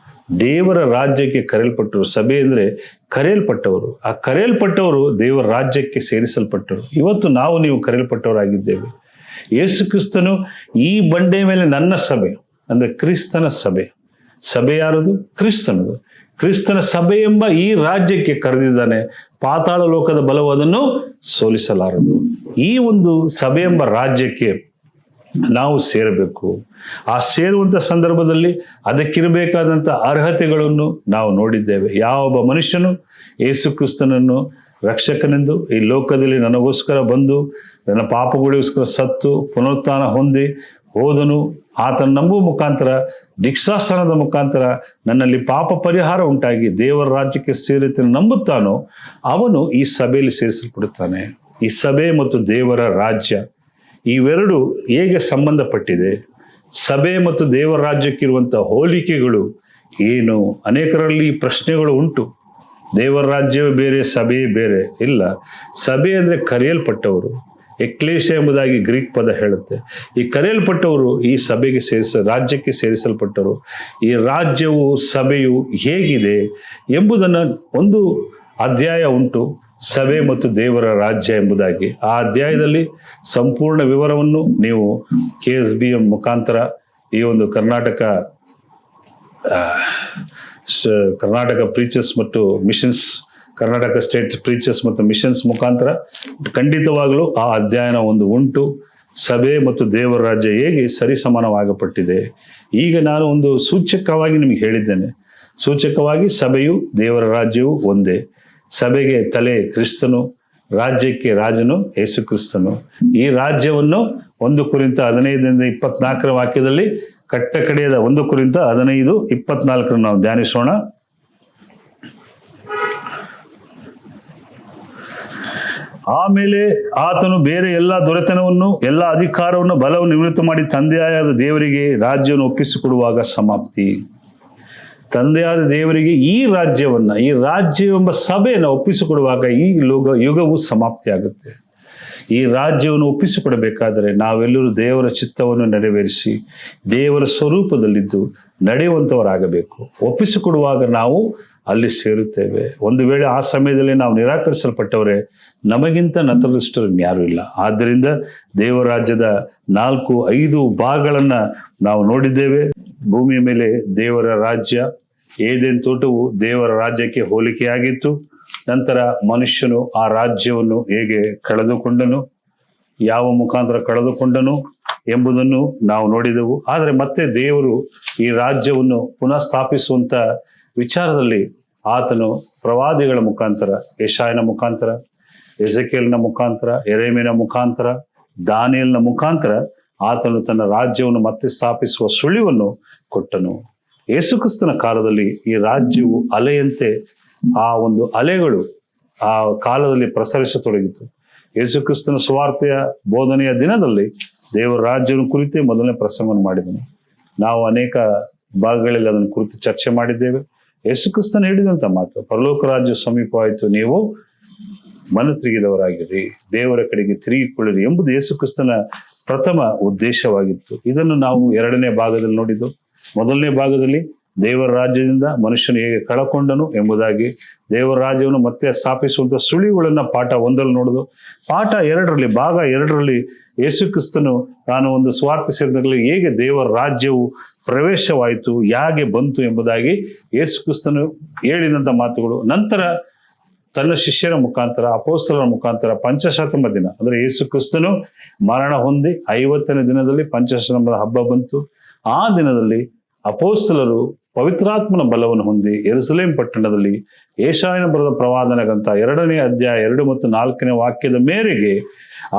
ದೇವರ ರಾಜ್ಯಕ್ಕೆ ಕರೆಯಲ್ಪಟ್ಟವರು. ಸಭೆ ಅಂದರೆ ಕರೆಯಲ್ಪಟ್ಟವರು. ಆ ಕರೆಯಲ್ಪಟ್ಟವರು ದೇವರ ರಾಜ್ಯಕ್ಕೆ ಸೇರಿಸಲ್ಪಟ್ಟರು. ಇವತ್ತು ನೀವು ಕರೆಯಲ್ಪಟ್ಟವರಾಗಿದ್ದೇವೆ. ಯೇಸು ಕ್ರಿಸ್ತನು ಈ ಬಂಡೆಯ ಮೇಲೆ ನನ್ನ ಸಭೆ ಅಂದರೆ ಕ್ರಿಸ್ತನ ಸಭೆ. ಸಭೆ ಯಾರದು? ಕ್ರಿಸ್ತನದು. ಕ್ರಿಸ್ತನ ಸಭೆ ಎಂಬ ಈ ರಾಜ್ಯಕ್ಕೆ ಕರೆದಿದ್ದಾನೆ. ಪಾತಾಳ ಲೋಕದ ಬಲವು ಅದನ್ನು ಸೋಲಿಸಲಾರದು. ಈ ಒಂದು ಸಭೆ ಎಂಬ ರಾಜ್ಯಕ್ಕೆ ನಾವು ಸೇರಬೇಕು. ಆ ಸೇರುವಂಥ ಸಂದರ್ಭದಲ್ಲಿ ಅದಕ್ಕಿರಬೇಕಾದಂಥ ಅರ್ಹತೆಗಳನ್ನು ನಾವು ನೋಡಿದ್ದೇವೆ. ಯಾವೊಬ್ಬ ಮನುಷ್ಯನು ಯೇಸು ಕ್ರಿಸ್ತನನ್ನು ರಕ್ಷಕನೆಂದು ಈ ಲೋಕದಲ್ಲಿ ನನಗೋಸ್ಕರ ಬಂದು ನನ್ನ ಪಾಪಗಳಿಗೋಸ್ಕರ ಸತ್ತು ಪುನರುತ್ಥಾನ ಹೊಂದಿ ಹೋದನು, ಆತನ ನಂಬುವ ಮುಖಾಂತರ, ದೀಕ್ಷಾಸ್ನಾನದ ಮುಖಾಂತರ ನನ್ನಲ್ಲಿ ಪಾಪ ಪರಿಹಾರ ಉಂಟಾಗಿ ದೇವರ ರಾಜ್ಯಕ್ಕೆ ಸೇರಿತ ನಂಬುತ್ತಾನೋ ಅವನು ಈ ಸಭೆಯಲ್ಲಿ ಸೇರಿಸಲ್ಪಡುತ್ತಾನೆ. ಈ ಸಭೆ ಮತ್ತು ದೇವರ ರಾಜ್ಯ ಇವೆರಡು ಹೇಗೆ ಸಂಬಂಧಪಟ್ಟಿದೆ? ಸಭೆ ಮತ್ತು ದೇವರ ರಾಜ್ಯಕ್ಕಿರುವಂಥ ಹೋಲಿಕೆಗಳು ಏನು? ಅನೇಕರಲ್ಲಿ ಪ್ರಶ್ನೆಗಳು ಉಂಟು. ದೇವರ ರಾಜ್ಯವೇ ಬೇರೆ, ಸಭೆಯೇ ಬೇರೆ. ಇಲ್ಲ, ಸಭೆ ಅಂದರೆ ಕರೆಯಲ್ಪಟ್ಟವರು. ಎಕ್ಲೇಶ ಎಂಬುದಾಗಿ ಗ್ರೀಕ್ ಪದ ಹೇಳುತ್ತೆ. ಈ ಕರೆಯಲ್ಪಟ್ಟವರು ಈ ಸಭೆಗೆ ರಾಜ್ಯಕ್ಕೆ ಸೇರಿಸಲ್ಪಟ್ಟರು. ಈ ರಾಜ್ಯವು ಸಭೆಯು ಹೇಗಿದೆ ಎಂಬುದನ್ನು ಒಂದು ಅಧ್ಯಾಯ ಉಂಟು, ಸಭೆ ಮತ್ತು ದೇವರ ರಾಜ್ಯ ಎಂಬುದಾಗಿ. ಆ ಅಧ್ಯಾಯದಲ್ಲಿ ಸಂಪೂರ್ಣ ವಿವರವನ್ನು ನೀವು KSBM ಮುಖಾಂತರ ಈ ಒಂದು ಕರ್ನಾಟಕ ಪ್ರೀಚರ್ಸ್ ಮತ್ತು ಮಿಷನ್ಸ್, ಕರ್ನಾಟಕ ಸ್ಟೇಟ್ ಪ್ರೀಚರ್ಸ್ ಮತ್ತು ಮಿಷನ್ಸ್ ಮುಖಾಂತರ ಖಂಡಿತವಾಗಲೂ ಆ ಅಧ್ಯಯನ ಒಂದು ಉಂಟು. ಸಭೆ ಮತ್ತು ದೇವರ ರಾಜ್ಯ ಹೇಗೆ ಸರಿಸಮಾನವಾಗಪಟ್ಟಿದೆ. ಈಗ ನಾನು ಒಂದು ಸೂಚಕವಾಗಿ ನಿಮಗೆ ಹೇಳಿದ್ದೇನೆ. ಸೂಚಕವಾಗಿ ಸಭೆಯು ದೇವರ ರಾಜ್ಯವು ಒಂದೇ. ಸಭೆಗೆ ತಲೆ ಕ್ರಿಸ್ತನು, ರಾಜ್ಯಕ್ಕೆ ರಾಜನು ಯೇಸು ಕ್ರಿಸ್ತನು. ಈ ರಾಜ್ಯವನ್ನು 1 ಕೊರಿಂಥ 15-24 ವಾಕ್ಯದಲ್ಲಿ ಕಡೆಯದ 1 ಕೊರಿಂಥ 15-24 ನಾವು ಧ್ಯಾನಿಸೋಣ. ಆಮೇಲೆ ಆತನು ಬೇರೆ ಎಲ್ಲ ದೊರೆತನವನ್ನು, ಎಲ್ಲ ಅಧಿಕಾರವನ್ನು, ಬಲವನ್ನು ನಿವೃತ್ತ ಮಾಡಿ ತಂದೆಯಾದ ದೇವರಿಗೆ ರಾಜ್ಯವನ್ನು ಒಪ್ಪಿಸಿಕೊಡುವಾಗ ಸಮಾಪ್ತಿ. ತಂದೆಯಾದ ದೇವರಿಗೆ ಈ ರಾಜ್ಯವೆಂಬ ಸಭೆಯನ್ನು ಒಪ್ಪಿಸಿಕೊಡುವಾಗ ಈ ಯುಗವು ಸಮಾಪ್ತಿ ಆಗುತ್ತೆ. ಈ ರಾಜ್ಯವನ್ನು ಒಪ್ಪಿಸಿಕೊಡಬೇಕಾದರೆ ನಾವೆಲ್ಲರೂ ದೇವರ ಚಿತ್ತವನ್ನು ನೆರವೇರಿಸಿ ದೇವರ ಸ್ವರೂಪದಲ್ಲಿದ್ದು ನಡೆಯುವಂಥವರಾಗಬೇಕು. ಒಪ್ಪಿಸಿಕೊಡುವಾಗ ನಾವು ಅಲ್ಲಿ ಸೇರುತ್ತೇವೆ. ಒಂದು ವೇಳೆ ಆ ಸಮಯದಲ್ಲಿ ನಾವು ನಿರಾಕರಿಸಲ್ಪಟ್ಟವರೇ, ನಮಗಿಂತ ನತದೃಷ್ಟರು ಯಾರೂ ಇಲ್ಲ. ಆದ್ದರಿಂದ ದೇವರ ರಾಜ್ಯದ 4-5 ಭಾಗಗಳನ್ನು ನಾವು ನೋಡಿದ್ದೇವೆ. ಭೂಮಿಯ ಮೇಲೆ ದೇವರ ರಾಜ್ಯ, ಏದೆನ್ ತೋಟವು ದೇವರ ರಾಜ್ಯಕ್ಕೆ ಹೋಲಿಕೆಯಾಗಿತ್ತು. ನಂತರ ಮನುಷ್ಯನು ಆ ರಾಜ್ಯವನ್ನು ಹೇಗೆ ಕಳೆದುಕೊಂಡನು, ಯಾವ ಮುಖಾಂತರ ಕಳೆದುಕೊಂಡನು ಎಂಬುದನ್ನು ನಾವು ನೋಡಿದೆವು. ಆದರೆ ಮತ್ತೆ ದೇವರು ಈ ರಾಜ್ಯವನ್ನು ಪುನಃ ಸ್ಥಾಪಿಸುವಂಥ ವಿಚಾರದಲ್ಲಿ ಆತನು ಪ್ರವಾದಿಗಳ ಮುಖಾಂತರ, ಯೆಶಾಯನ ಮುಖಾಂತರ, ಎಜೆಕೇಲನ ಮುಖಾಂತರ, ಯೆರೆಮೀಯನ ಮುಖಾಂತರ, ದಾನಿಯೇಲನ ಮುಖಾಂತರ ಆತನು ತನ್ನ ರಾಜ್ಯವನ್ನು ಮತ್ತೆ ಸ್ಥಾಪಿಸುವ ಸುಳಿವನ್ನು ಕೊಟ್ಟನು. ಯೇಸುಕ್ರಿಸ್ತನ ಕಾಲದಲ್ಲಿ ಈ ರಾಜ್ಯವು ಅಲೆಯಂತೆ, ಆ ಒಂದು ಅಲೆಗಳು ಆ ಕಾಲದಲ್ಲಿ ಪ್ರಸರಿಸತೊಡಗಿತು. ಯೇಸುಕ್ರಿಸ್ತನ ಸುವಾರ್ತೆಯ ಬೋಧನೆಯ ದಿನದಲ್ಲಿ ದೇವರ ರಾಜ್ಯವನ್ನು ಕುರಿತೇ ಮೊದಲನೇ ಪ್ರಸಂಗವನ್ನು ಮಾಡಿದನು. ನಾವು ಅನೇಕ ಭಾಗಗಳಲ್ಲಿ ಅದನ್ನು ಕುರಿತು ಚರ್ಚೆ ಮಾಡಿದ್ದೇವೆ. ಯೇಸುಕ್ರಿಸ್ತನ ಹೇಳಿದಂಥ ಮಾತು, ಪರಲೋಕ ರಾಜ್ಯ ಸಮೀಪವಾಯಿತು, ನೀವು ಮನ ತಿರುಗಿದವರಾಗಿರಿ, ದೇವರ ಕಡೆಗೆ ತಿರುಗಿಕೊಳ್ಳಿರಿ ಎಂಬುದು ಯೇಸುಕ್ರಿಸ್ತನ ಪ್ರಥಮ ಉದ್ದೇಶವಾಗಿತ್ತು. ಇದನ್ನು ನಾವು 2ನೇ ಭಾಗದಲ್ಲಿ ನೋಡಿದ್ದು. ಮೊದಲನೇ ಭಾಗದಲ್ಲಿ ದೇವರ ರಾಜ್ಯದಿಂದ ಮನುಷ್ಯನು ಹೇಗೆ ಕಳಕೊಂಡನು ಎಂಬುದಾಗಿ, ದೇವರ ರಾಜ್ಯವನ್ನು ಮತ್ತೆ ಸ್ಥಾಪಿಸುವಂಥ ಸುಳಿವುಗಳನ್ನು ಪಾಠ 1ರಲ್ಲಿ ನೋಡುದು. ಪಾಠ 2ರಲ್ಲಿ, ಭಾಗ 2ರಲ್ಲಿ ಯೇಸುಕ್ರಿಸ್ತನು ತಾನು ಒಂದು ಸ್ವಾರ್ಥ ಸೇರಿದಲ್ಲಿ ಹೇಗೆ ದೇವರ ರಾಜ್ಯವು ಪ್ರವೇಶವಾಯಿತು, ಹೇಗೆ ಬಂತು ಎಂಬುದಾಗಿ ಯೇಸುಕ್ರಿಸ್ತನು ಹೇಳಿದಂಥ ಮಾತುಗಳು. ನಂತರ ತನ್ನ ಶಿಷ್ಯರ ಮುಖಾಂತರ, ಅಪೊಸ್ತಲರ ಮುಖಾಂತರ ಪಂಚಶತಮ ದಿನ, ಅಂದರೆ ಯೇಸುಕ್ರಿಸ್ತನು ಮರಣ ಹೊಂದಿ 50ನೇ ದಿನದಲ್ಲಿ ಪಂಚಶತಮದ ಹಬ್ಬ ಬಂತು. ಆ ದಿನದಲ್ಲಿ ಅಪೊಸ್ತಲರು ಪವಿತ್ರಾತ್ಮನ ಬಲವನ್ನು ಹೊಂದಿ ಯೆರೂಸಲೇಮ್ ಪಟ್ಟಣದಲ್ಲಿ ಯೆಶಾಯನ ಬರೆದ ಪ್ರವಾದನ ಗ್ರಂಥ 2ನೇ ಅಧ್ಯಾಯ 2 ಮತ್ತು 4ನೇ ವಾಕ್ಯದ ಮೇರೆಗೆ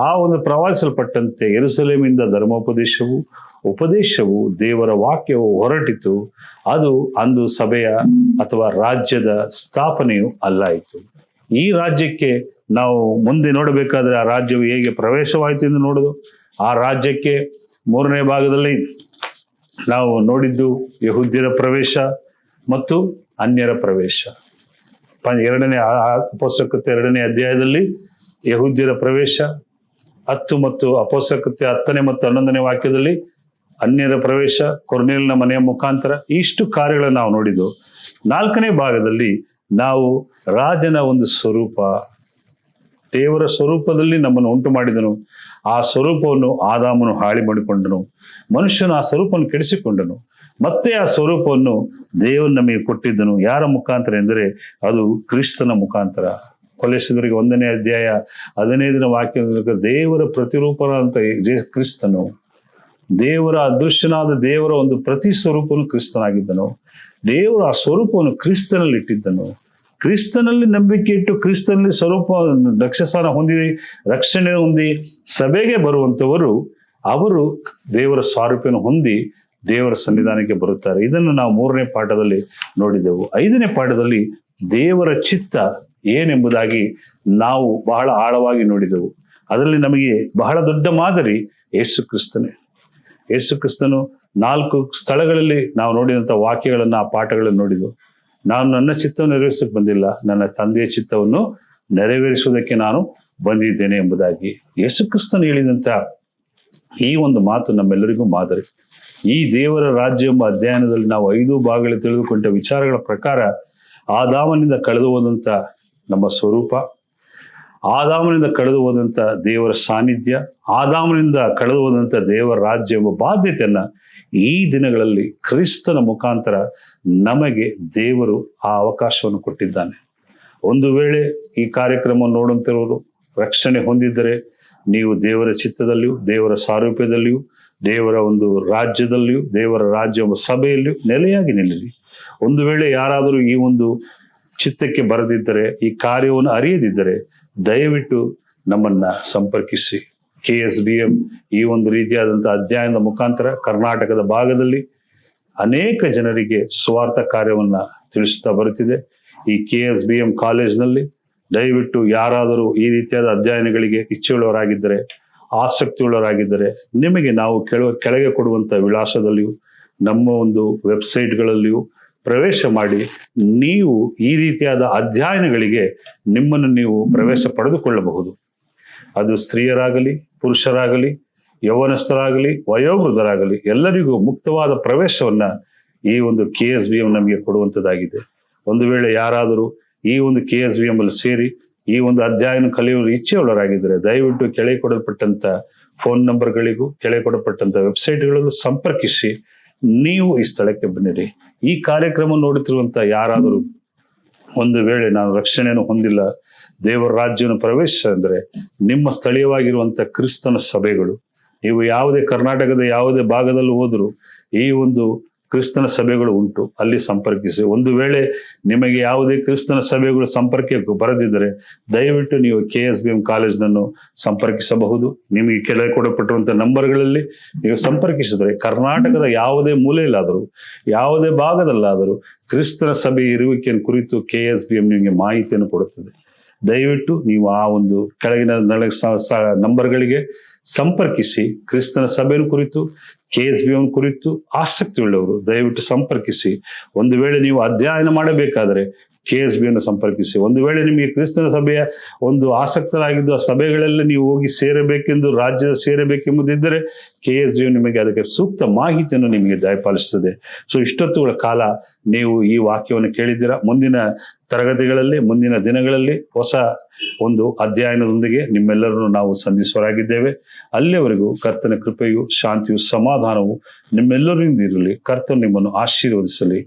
ಆ ಒಂದು ಪ್ರವಾದಿಸಲ್ಪಟ್ಟಂತೆ ಯೆರೂಸಲೇಮಿಂದ ಉಪದೇಶವು ದೇವರ ವಾಕ್ಯವು ಹೊರಟಿತು. ಅದು ಅಂದು ಸಭೆಯ ಅಥವಾ ರಾಜ್ಯದ ಸ್ಥಾಪನೆಯು ಅಲ್ಲಾಯಿತು. ಈ ರಾಜ್ಯಕ್ಕೆ ನಾವು ಮುಂದೆ ನೋಡಬೇಕಾದ್ರೆ ಆ ರಾಜ್ಯವು ಹೇಗೆ ಪ್ರವೇಶವಾಯಿತು ಎಂದು ನೋಡೋದು. ಆ ರಾಜ್ಯಕ್ಕೆ 3ನೇ ಭಾಗದಲ್ಲಿ ನಾವು ನೋಡಿದ್ದು ಯಹೂದ್ಯರ ಪ್ರವೇಶ ಮತ್ತು ಅನ್ಯರ ಪ್ರವೇಶ. 2ನೇ ಅಪೊಸ್ತಲಕೃತ್ಯ 2ನೇ ಅಧ್ಯಾಯದಲ್ಲಿ ಯಹೂದ್ಯರ ಪ್ರವೇಶ, 10 ಮತ್ತು ಅಪೊಸ್ತಲಕೃತ್ಯ 10ನೇ ಮತ್ತು 11ನೇ ವಾಕ್ಯದಲ್ಲಿ ಅನ್ಯರ ಪ್ರವೇಶ, ಕೊರ್ನೇಲನ ಮನೆಯ ಮುಖಾಂತರ, ಇಷ್ಟು ಕಾರ್ಯಗಳನ್ನು ನಾವು ನೋಡಿದ್ದು. 4ನೇ ಭಾಗದಲ್ಲಿ ನಾವು ರಾಜನ ಒಂದು ಸ್ವರೂಪ, ದೇವರ ಸ್ವರೂಪದಲ್ಲಿ ನಮ್ಮನ್ನು ಉಂಟು ಮಾಡಿದನು, ಆ ಸ್ವರೂಪವನ್ನು ಆದಾಮನು ಹಾಳಿ ಮಾಡಿಕೊಂಡನು, ಮನುಷ್ಯನು ಆ ಸ್ವರೂಪವನ್ನು ಕೆಡಿಸಿಕೊಂಡನು. ಮತ್ತೆ ಆ ಸ್ವರೂಪವನ್ನು ದೇವರು ನಮಗೆ ಕೊಟ್ಟಿದ್ದನು. ಯಾರ ಮುಖಾಂತರ ಎಂದರೆ ಅದು ಕ್ರಿಸ್ತನ ಮುಖಾಂತರ. ಕೊಲೊಸ್ಸೆಯವರಿಗೆ 1ನೇ ಅಧ್ಯಾಯ 15ನೇ ವಾಕ್ಯದ ದೇವರ ಪ್ರತಿರೂಪನಾದಂಥ ಕ್ರಿಸ್ತನು, ದೇವರ ಅದೃಶ್ಯನಾದ ದೇವರ ಒಂದು ಪ್ರತಿ ಸ್ವರೂಪನು ಕ್ರಿಸ್ತನಾಗಿದ್ದನು. ದೇವರು ಆ ಸ್ವರೂಪವನ್ನು ಕ್ರಿಸ್ತನಲ್ಲಿ ಇಟ್ಟಿದ್ದನು. ಕ್ರಿಸ್ತನಲ್ಲಿ ನಂಬಿಕೆ ಇಟ್ಟು ಕ್ರಿಸ್ತನಲ್ಲಿ ಸ್ವರೂಪ ರಕ್ಷಸಾನ ಹೊಂದಿ ರಕ್ಷಣೆ ಹೊಂದಿ ಸಭೆಗೆ ಬರುವಂಥವರು, ಅವರು ದೇವರ ಸ್ವಾರೂಪವನ್ನು ಹೊಂದಿ ದೇವರ ಸನ್ನಿಧಾನಕ್ಕೆ ಬರುತ್ತಾರೆ. ಇದನ್ನು ನಾವು 3ನೇ ಪಾಠದಲ್ಲಿ ನೋಡಿದೆವು. 5ನೇ ಪಾಠದಲ್ಲಿ ದೇವರ ಚಿತ್ತ ಏನೆಂಬುದಾಗಿ ನಾವು ಬಹಳ ಆಳವಾಗಿ ನೋಡಿದೆವು. ಅದರಲ್ಲಿ ನಮಗೆ ಬಹಳ ದೊಡ್ಡ ಮಾದರಿ ಯೇಸುಕ್ರಿಸ್ತನೇ. ಯೇಸುಕ್ರಿಸ್ತನು 4 ಸ್ಥಳಗಳಲ್ಲಿ ನಾವು ನೋಡಿದಂಥ ವಾಕ್ಯಗಳನ್ನು, ಆ ಪಾಠಗಳನ್ನು ನೋಡಿದೆವು. ನಾನು ನನ್ನ ಚಿತ್ತವನ್ನು ನೆರವೇರಿಸಕ್ಕೆ ಬಂದಿಲ್ಲ, ನನ್ನ ತಂದೆಯ ಚಿತ್ತವನ್ನು ನೆರವೇರಿಸುವುದಕ್ಕೆ ನಾನು ಬಂದಿದ್ದೇನೆ ಎಂಬುದಾಗಿ ಯೇಸುಕ್ರಿಸ್ತನು ಹೇಳಿದಂಥ ಈ ಒಂದು ಮಾತು ನಮ್ಮೆಲ್ಲರಿಗೂ ಮಾದರಿ. ಈ ದೇವರ ರಾಜ್ಯ ಎಂಬ ಅಧ್ಯಯನದಲ್ಲಿ ನಾವು 5 ಭಾಗಗಳಲ್ಲಿ ತಿಳಿದುಕೊಂಡ ವಿಚಾರಗಳ ಪ್ರಕಾರ ಆದಾಮನಿಂದ ಕಳೆದು ಹೋದಂಥ ನಮ್ಮ ಸ್ವರೂಪ, ಆದಾಮನಿಂದ ಕಳೆದು ಹೋದಂಥ ದೇವರ ಸಾನ್ನಿಧ್ಯ, ಆದಾಮನಿಂದ ಕಳೆದು ಹೋದಂಥ ದೇವರ ರಾಜ್ಯ ಎಂಬ ಬಾಧ್ಯತೆಯನ್ನು ಈ ದಿನಗಳಲ್ಲಿ ಕ್ರಿಸ್ತನ ಮುಖಾಂತರ ನಮಗೆ ದೇವರು ಆ ಅವಕಾಶವನ್ನು ಕೊಟ್ಟಿದ್ದಾನೆ. ಒಂದು ವೇಳೆ ಈ ಕಾರ್ಯಕ್ರಮವನ್ನು ನೋಡುವಂತಿರುವರು ರಕ್ಷಣೆ ಹೊಂದಿದ್ದರೆ ನೀವು ದೇವರ ಚಿತ್ತದಲ್ಲಿಯೂ, ದೇವರ ಸಾರೂಪ್ಯದಲ್ಲಿಯೂ, ದೇವರ ಒಂದು ರಾಜ್ಯದಲ್ಲಿಯೂ, ದೇವರ ರಾಜ್ಯ ಎಂಬ ಸಭೆಯಲ್ಲಿಯೂ ನೆಲೆಯಾಗಿ ನಿಲ್ಲಿರಿ. ಒಂದು ವೇಳೆ ಯಾರಾದರೂ ಈ ಒಂದು ಚಿತ್ತಕ್ಕೆ ಬರದಿದ್ದರೆ, ಈ ಕಾರ್ಯವನ್ನು ಅರಿಯದಿದ್ದರೆ, ದಯವಿಟ್ಟು ನಮ್ಮನ್ನು ಸಂಪರ್ಕಿಸಿ. KSBM ಈ ಒಂದು ರೀತಿಯಾದಂಥ ಅಧ್ಯಯನದ ಮುಖಾಂತರ ಕರ್ನಾಟಕದ ಭಾಗದಲ್ಲಿ ಅನೇಕ ಜನರಿಗೆ ಸ್ವಾರ್ಥ ಕಾರ್ಯವನ್ನು ತಿಳಿಸ್ತಾ ಬರುತ್ತಿದೆ. ಈ KSBM ಕಾಲೇಜ್ನಲ್ಲಿ ದಯವಿಟ್ಟು ಯಾರಾದರೂ ಈ ರೀತಿಯಾದ ಅಧ್ಯಯನಗಳಿಗೆ ಇಚ್ಛೆಯುಳ್ಳವರಾಗಿದ್ದರೆ, ಆಸಕ್ತಿಯುಳ್ಳವರಾಗಿದ್ದರೆ, ನಿಮಗೆ ನಾವು ಕೆಳಗೆ ಕೊಡುವಂಥ ವಿಳಾಸದಲ್ಲಿಯೂ ನಮ್ಮ ಒಂದು ವೆಬ್ಸೈಟ್ಗಳಲ್ಲಿಯೂ ಪ್ರವೇಶ ಮಾಡಿ ನೀವು ಈ ರೀತಿಯಾದ ಅಧ್ಯಯನಗಳಿಗೆ ನಿಮ್ಮನ್ನು ನೀವು ಪ್ರವೇಶ ಪಡೆದುಕೊಳ್ಳಬಹುದು. ಅದು ಸ್ತ್ರೀಯರಾಗಲಿ, ಪುರುಷರಾಗಲಿ, ಯೌವನಸ್ಥರಾಗಲಿ, ವಯೋವೃದ್ಧರಾಗಲಿ ಎಲ್ಲರಿಗೂ ಮುಕ್ತವಾದ ಪ್ರವೇಶವನ್ನ ಈ ಒಂದು KSBM ನಮಗೆ ಕೊಡುವಂಥದ್ದಾಗಿದೆ. ಒಂದು ವೇಳೆ ಯಾರಾದರೂ ಈ ಒಂದು KSBM ಅಲ್ಲಿ ಸೇರಿ ಈ ಒಂದು ಅಧ್ಯಯನ ಕಲಿಯುವ ಇಚ್ಛೆಯುಳ್ಳವರಾಗಿದ್ದರೆ ದಯವಿಟ್ಟು ಕೆಳಗೆ ಕೊಡಲ್ಪಟ್ಟಂತ ಫೋನ್ ನಂಬರ್ಗಳಿಗೂ ಕೆಳಗೆ ಕೊಡಲ್ಪಟ್ಟಂತ ವೆಬ್ಸೈಟ್ಗಳಲ್ಲೂ ಸಂಪರ್ಕಿಸಿ ನೀವು ಈ ಸ್ಥಳಕ್ಕೆ ಬನ್ನಿರಿ. ಈ ಕಾರ್ಯಕ್ರಮ ನೋಡುತ್ತಿರುವಂತ ಯಾರಾದರೂ ಒಂದು ವೇಳೆ ನಾನು ರಕ್ಷಣೆಯನ್ನು ಹೊಂದಿಲ್ಲ, ದೇವರ ರಾಜ್ಯವನ್ನು ಪ್ರವೇಶ ಅಂದರೆ ನಿಮ್ಮ ಸ್ಥಳೀಯವಾಗಿರುವಂತ ಕ್ರಿಸ್ತನ ಸಭೆಗಳು, ನೀವು ಯಾವುದೇ ಕರ್ನಾಟಕದ ಯಾವುದೇ ಭಾಗದಲ್ಲಿ ಹೋದರೂ ಈ ಒಂದು ಕ್ರಿಸ್ತನ ಸಭೆಗಳು ಉಂಟು, ಅಲ್ಲಿ ಸಂಪರ್ಕಿಸಿ. ಒಂದು ವೇಳೆ ನಿಮಗೆ ಯಾವುದೇ ಕ್ರಿಸ್ತನ ಸಭೆಗಳು ಸಂಪರ್ಕಕ್ಕೆ ಬರದಿದ್ದರೆ ದಯವಿಟ್ಟು ನೀವು KSBM ಕಾಲೇಜ್ನನ್ನು ಸಂಪರ್ಕಿಸಬಹುದು. ನಿಮಗೆ ಕೆಳಗೆ ಕೊಡಲ್ಪಟ್ಟಿರುವಂತಹ ನಂಬರ್ಗಳಲ್ಲಿ ನೀವು ಸಂಪರ್ಕಿಸಿದರೆ ಕರ್ನಾಟಕದ ಯಾವುದೇ ಮೂಲೆಯಲ್ಲಾದರೂ ಯಾವುದೇ ಭಾಗದಲ್ಲಾದರೂ ಕ್ರಿಸ್ತನ ಸಭೆ ಇರುವಿಕೆಯನ್ನು ಕುರಿತು KSBM ನಿಮಗೆ ಮಾಹಿತಿಯನ್ನು ಕೊಡುತ್ತದೆ. ದಯವಿಟ್ಟು ನೀವು ಆ ಒಂದು ಕೆಳಗಿನ ನಂಬರ್ಗಳಿಗೆ ಸಂಪರ್ಕಿಸಿ ಕ್ರಿಸ್ತನ ಸಭೆಯನ್ನು ಕುರಿತು KSBM ಕುರಿತು ಆಸಕ್ತಿ ಉಳ್ಳವರು ದಯವಿಟ್ಟು ಸಂಪರ್ಕಿಸಿ. ಒಂದು ವೇಳೆ ನೀವು ಅಧ್ಯಯನ ಮಾಡಬೇಕಾದರೆ KSBM ಸಂಪರ್ಕಿಸಿ. ಒಂದು ವೇಳೆ ನಿಮಗೆ ಕ್ರಿಸ್ತನ ಸಭೆಯ ಒಂದು ಆಸಕ್ತರಾಗಿದ್ದು ಆ ಸಭೆಗಳಲ್ಲಿ ನೀವು ಹೋಗಿ ಸೇರಬೇಕೆಂದು ರಾಜ್ಯದ ಸೇರಬೇಕೆಂಬುದಿದ್ದರೆ KSBM ನಿಮಗೆ ಅದಕ್ಕೆ ಸೂಕ್ತ ಮಾಹಿತಿಯನ್ನು ನಿಮಗೆ ದಯಪಾಲಿಸುತ್ತದೆ. ಸೊ ಇಷ್ಟೊತ್ತುಗಳ ಕಾಲ ನೀವು ಈ ವಾಕ್ಯವನ್ನು ಕೇಳಿದ್ದೀರಾ. ಮುಂದಿನ ತರಗತಿಗಳಲ್ಲಿ ಮುಂದಿನ ದಿನಗಳಲ್ಲಿ ಹೊಸ ಒಂದು ಅಧ್ಯಯನದೊಂದಿಗೆ ನಿಮ್ಮೆಲ್ಲರನ್ನು ನಾವು ಸಂಧಿಸುವರಾಗಿದ್ದೇವೆ. ಅಲ್ಲಿಯವರೆಗೂ ಕರ್ತನ ಕೃಪೆಯು, ಶಾಂತಿಯು, ಸಮಾಧಾನವು ನಿಮ್ಮೆಲ್ಲರಿಂದ ಇರಲಿ. ಕರ್ತನು ನಿಮ್ಮನ್ನು ಆಶೀರ್ವದಿಸಲಿ.